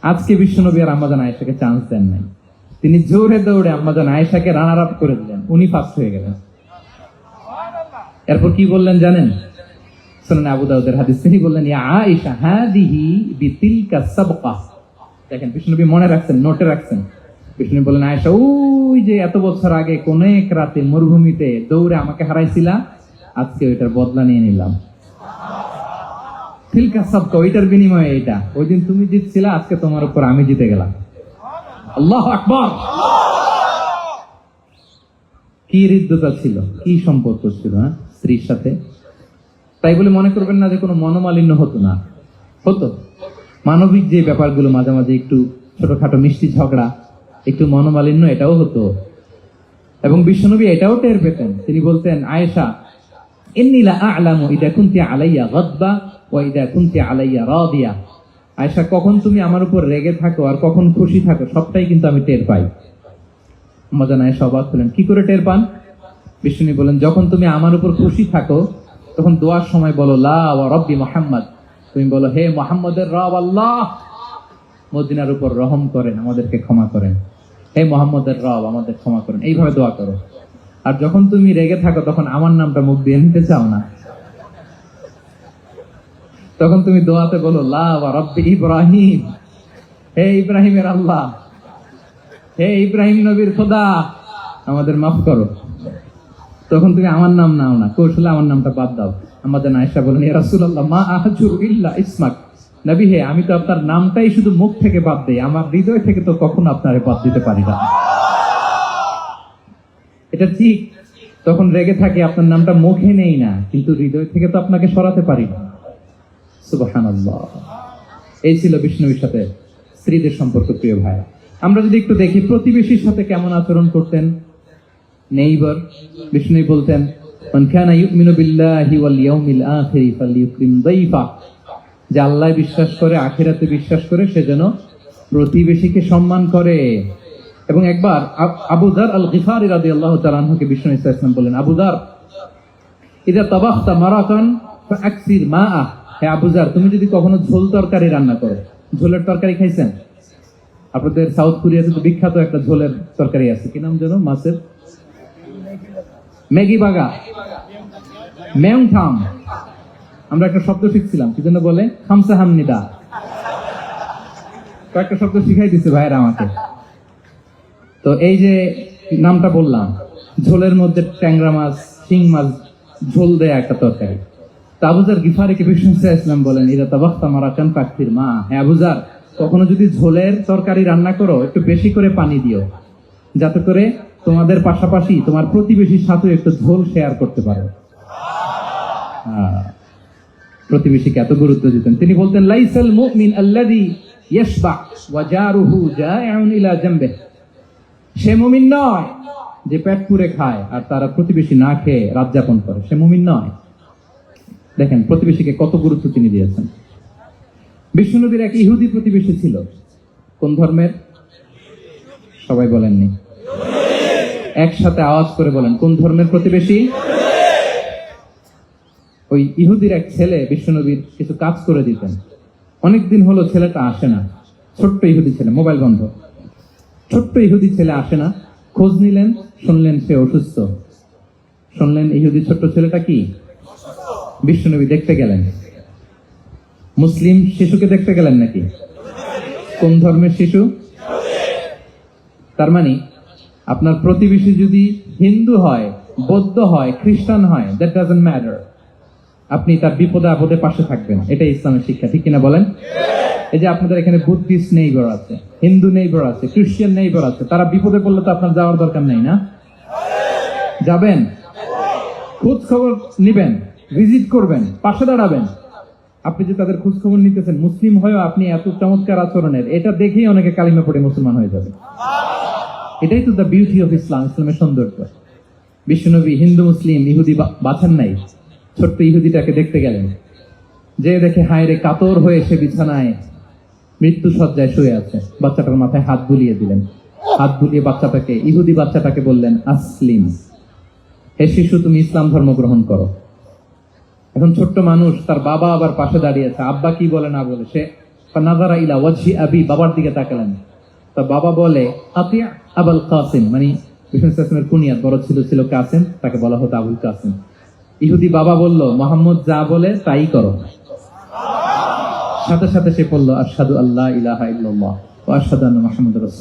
Speaker 1: আজকে বিষ্ণুনবী আর আম্মা জান আয়েশাকে চান্স দেন নাই, তিনি জোরে দৌড়ে আম্মা জান আয়েশাকে রানার আপ করে দিলেন, উনি ফার্স্ট হয়ে গেলেন। এরপর কি বললেন জানেন? সুনানে আবু দাউদের হাদিস, তিনি বললেন, ইয়া আয়েশা হাদিহি বিতিলকা সাবকা। দেখেন, বিষ্ণুনবী মনে রাখছেন, নোটে রাখছেন। বিষ্ণুনবী বললেন, আয়েশা ওই যে এত বছর আগে কোন এক রাতে মরুভূমিতে দৌড়ে আমাকে হারাইছিলা, আজকে ওইটার বদলা নিয়ে নিলাম। তিলকা সাবকা, ওইটার বিনিময়ে এটা। ওই দিন তুমি জিতছিলা, আজকে তোমার উপর আমি জিতে গেলাম। আল্লাহু আকবার। কি হৃদ্যতা ছিল, কি সম্পর্ক ছিল স্ত্রীর সাথে। তাই বলে মনে করবেন না যে কোনো মনোমালিন্য হতো না, হতো। মানবিক যে ব্যাপারগুলো, মাঝে মাঝে একটু ছোটখাটো মিষ্টি ঝগড়া, একটু মনোমালিন্য, এটাও হতো। এবং বিশ্বনবী এটাও টের পেতেন। তিনি বলতেন, আয়েশা ইন্নী লা আ'লামু ইদা কুনতি আলাইয়া গাদবা ওয়া ইদা কুনতি আলাইয়া রাদিয়া। আয়েশা, কখন তুমি আমার উপর রেগে থাকো আর কখন খুশি থাকো, সবটাই কিন্তু আমি টের পাই। আম্মা জান আয়েশা অবাক হলেন, কি করে টের পান? বিষ্ণু বলেন, যখন তুমি আমার উপর খুশি থাকো তখন দোয়ার সময় বলো লা ওয়া রাব্বি মুহাম্মদ, তুমি বলো হে মুহাম্মদের রব আল্লাহ, মদিনার উপর রহম করেন, আমাদেরকে ক্ষমা করেন। হে মুহাম্মদের রব, আমাদের ক্ষমা করেন, এইভাবে দোয়া করো। আর যখন তুমি রেগে থাকো তখন আমার নামটা মুখ দিয়ে নিতে চাও না। তখন তুমি দোয়াতে বলো লা ওয়া রাব্বি ইব্রাহিম, হে ইব্রাহিমের আল্লাহ, হে ইব্রাহিম নবীর খোদা, আমাদের মাফ করো। তখন তুমি আমার নাম নাও না, কৌশলে আমার নামটা বাদ দাও। আমাদের আয়েশা বলেন, ইয়া রাসূলুল্লাহ মা আহজুর ইল্লা ইসমাক, নবী হে আমি তো আপনার নামটাই শুধু মুখ থেকে বাদ দেই, আমার হৃদয় থেকে তো কখনো আপনারে বাদ দিতে পারি না। এটা ঠিক, তখন রেগে থাকে আপনার নামটা মুখে নেই না, কিন্তু হৃদয় থেকে তো আপনাকে সরাতে পারি না। সুবহানাল্লাহ। এই ছিল বিষ্ণুর সাথে স্ত্রীদের সম্পর্ক। প্রিয় ভাই, আমরা যদি একটু দেখি প্রতিবেশীর সাথে কেমন আচরণ করতেন নেইবার। বিষ্ণু বলতেন মান কানা ইউমিনু বিল্লাহি ওয়াল ইয়াউমিল আখির ফালইউকরিম দাইফা, যে আল্লাহ বিশ্বাস করে, আখিরাতে বিশ্বাস করে, সে যেন প্রতিবেশীকে সম্মান করে। এবং একবার আবু যার আল গিফারি রাদিয়াল্লাহু তাআলা আনহুকে বিষ্ণু ইসা ইসলাম বললেন, আবু যার ইযা তাবাখতা মারাকান ফাআকসির মাআ, হে আবু যার তুমি যদি কখনো ঝোল তরকারি রান্না করো, ঝোলের তরকারি খাইছেন? আপনাদের সাউথ কোরিয়াতে তো বিখ্যাত একটা ঝোলের তরকারি আছে, কি নাম যেন, মাছের ম্যাগি বাগা, মেয়ংথাম। আমরা একটা শব্দ শিখছিলাম, কি জন্য বলে, খামসা হামনিদা। কয়েকটা শব্দ শিখাই দিচ্ছে ভাইয়েরা আমাকে। তো এই যে নামটা বললাম, ঝোলের মধ্যে ট্যাংরা মাছ, শিং মাছ ঝোল দেয়া একটা তরকারি। তা আবু যার গিফারিকে বিষ্ণু ইসলাম বলেন, ইদা তাবাখতা মারাকান ফাকসির মা, হে আবু যার কখনো যদি ঝোলের তরকারি রান্না করো একটু বেশি করে পানি দিও, যাতে করে তোমাদের পাশাপাশি তোমার প্রতিবেশীর সাথে একটু ঝোল শেয়ার করতে পারো। প্রতিবেশীকে এত গুরুত্ব দিতেন। তিনি বলতেন লাইসাল মুমিন আল্লাযী ইয়াশবা ওয়া জারুহু জাইউন ইলা জামবিহি, সে মুমিন নয় যে পেট পুরে খায় আর তারা প্রতিবেশী না খেয়ে রাত যাপন করে, সে মুমিন নয়। দেখেন প্রতিবেশীকে কত গুরুত্ব তিনি দিয়েছেন। বিশ্বনবীর এক ইহুদি প্রতিবেশী ছিল। কোন ধর্মের? সবাই বলেননি, একসাথে আওয়াজ করে বলেন, কোন ধর্মের প্রতিবেশী? ওই ইহুদির এক ছেলে বিশ্বনবীর কিছু কাজ করে দিতেন। অনেকদিন হলো ছেলেটা আসে না, ছোট্ট ইহুদি ছেলে, মোবাইল বন্ধ, ছোট্ট ইহুদি ছেলে আসে না। খোঁজ নিলেন, শুনলেন সে অসুস্থ। শুনলেন ইহুদি ছোট্ট ছেলেটা কি, বিশ্বনবী দেখতে গেলেন। মুসলিম শিশুকে দেখতে গেলেন নাকি? কোন ধর্মের শিশু? তার মানে আপনার প্রতিবেশী যদি হিন্দু হয়, বৌদ্ধ হয়, খ্রিস্টান হয়, দ্যাট ডাজন্ট ম্যাটার, আপনি তার বিপদে আপদে পাশে থাকবেন। এটাই ইসলামের শিক্ষা, ঠিক কিনা বলেন? এই যে আপনাদের এখানে বুদ্ধিস্ট নেইবার আছে, হিন্দু নেইবার আছে, খ্রিস্টান নেইবার আছে, তারা বিপদে পড়লে তো আপনার যাওয়ার দরকার নেই না? যাবেন, খোঁজ খবর নিবেন, ভিজিট করবেন, পাশে দাঁড়াবেন। আপনি যে তাদের খোঁজ খবর নিতেছেন, মুসলিম হয়েও আপনি এত চমৎকার আচরণের, এটা দেখেই অনেকে কালিমা পড়ে মুসলমান হয়ে যাবে। এটাই তো দ্য বিউটি অফ ইসলাম, ইসলামের সৌন্দর্য। বিশ্বনবী হিন্দু মুসলিম ইহুদি বাছেন নাই, ছোট্ট ইহুদিটাকে দেখতে গেলেন। যে দেখে হায় রে, কাতর হয়ে সে বিছানায় মৃত্যু সজ্জায় শুয়ে আছে। বাচ্চাটার মাথায় হাত বুলিয়ে দিলেন। হাত বুলিয়ে বাচ্চাটাকে, ইহুদি বাচ্চাটাকে বললেন, আসলিম, হে শিশু তুমি ইসলাম ধর্ম গ্রহণ করো। এখন ছোট্ট মানুষ, তার বাবা আবার পাশে দাঁড়িয়েছে, আব্বা কি বলে না বলে, সে নাযারা ইলা ওয়াজহি আবি, বাবার দিকে তাকালেন। তা বাবা বলে আতিয়া আবুল কাসিম, মানে বিষ্ণু কুনিয়াত বড় ছিল কাসিম, তাকে বলা হতো আবুল কাসিম। ইহুদি বাবা বলল, মুহাম্মদ যা বলে তাই করো। সাথে সাথে সে বলল, আশহাদু আল্লা ইলাহা ইল্লাল্লাহ ওয়া আশহাদু আন্না মুহাম্মাদুর রাসূলুল্লাহ।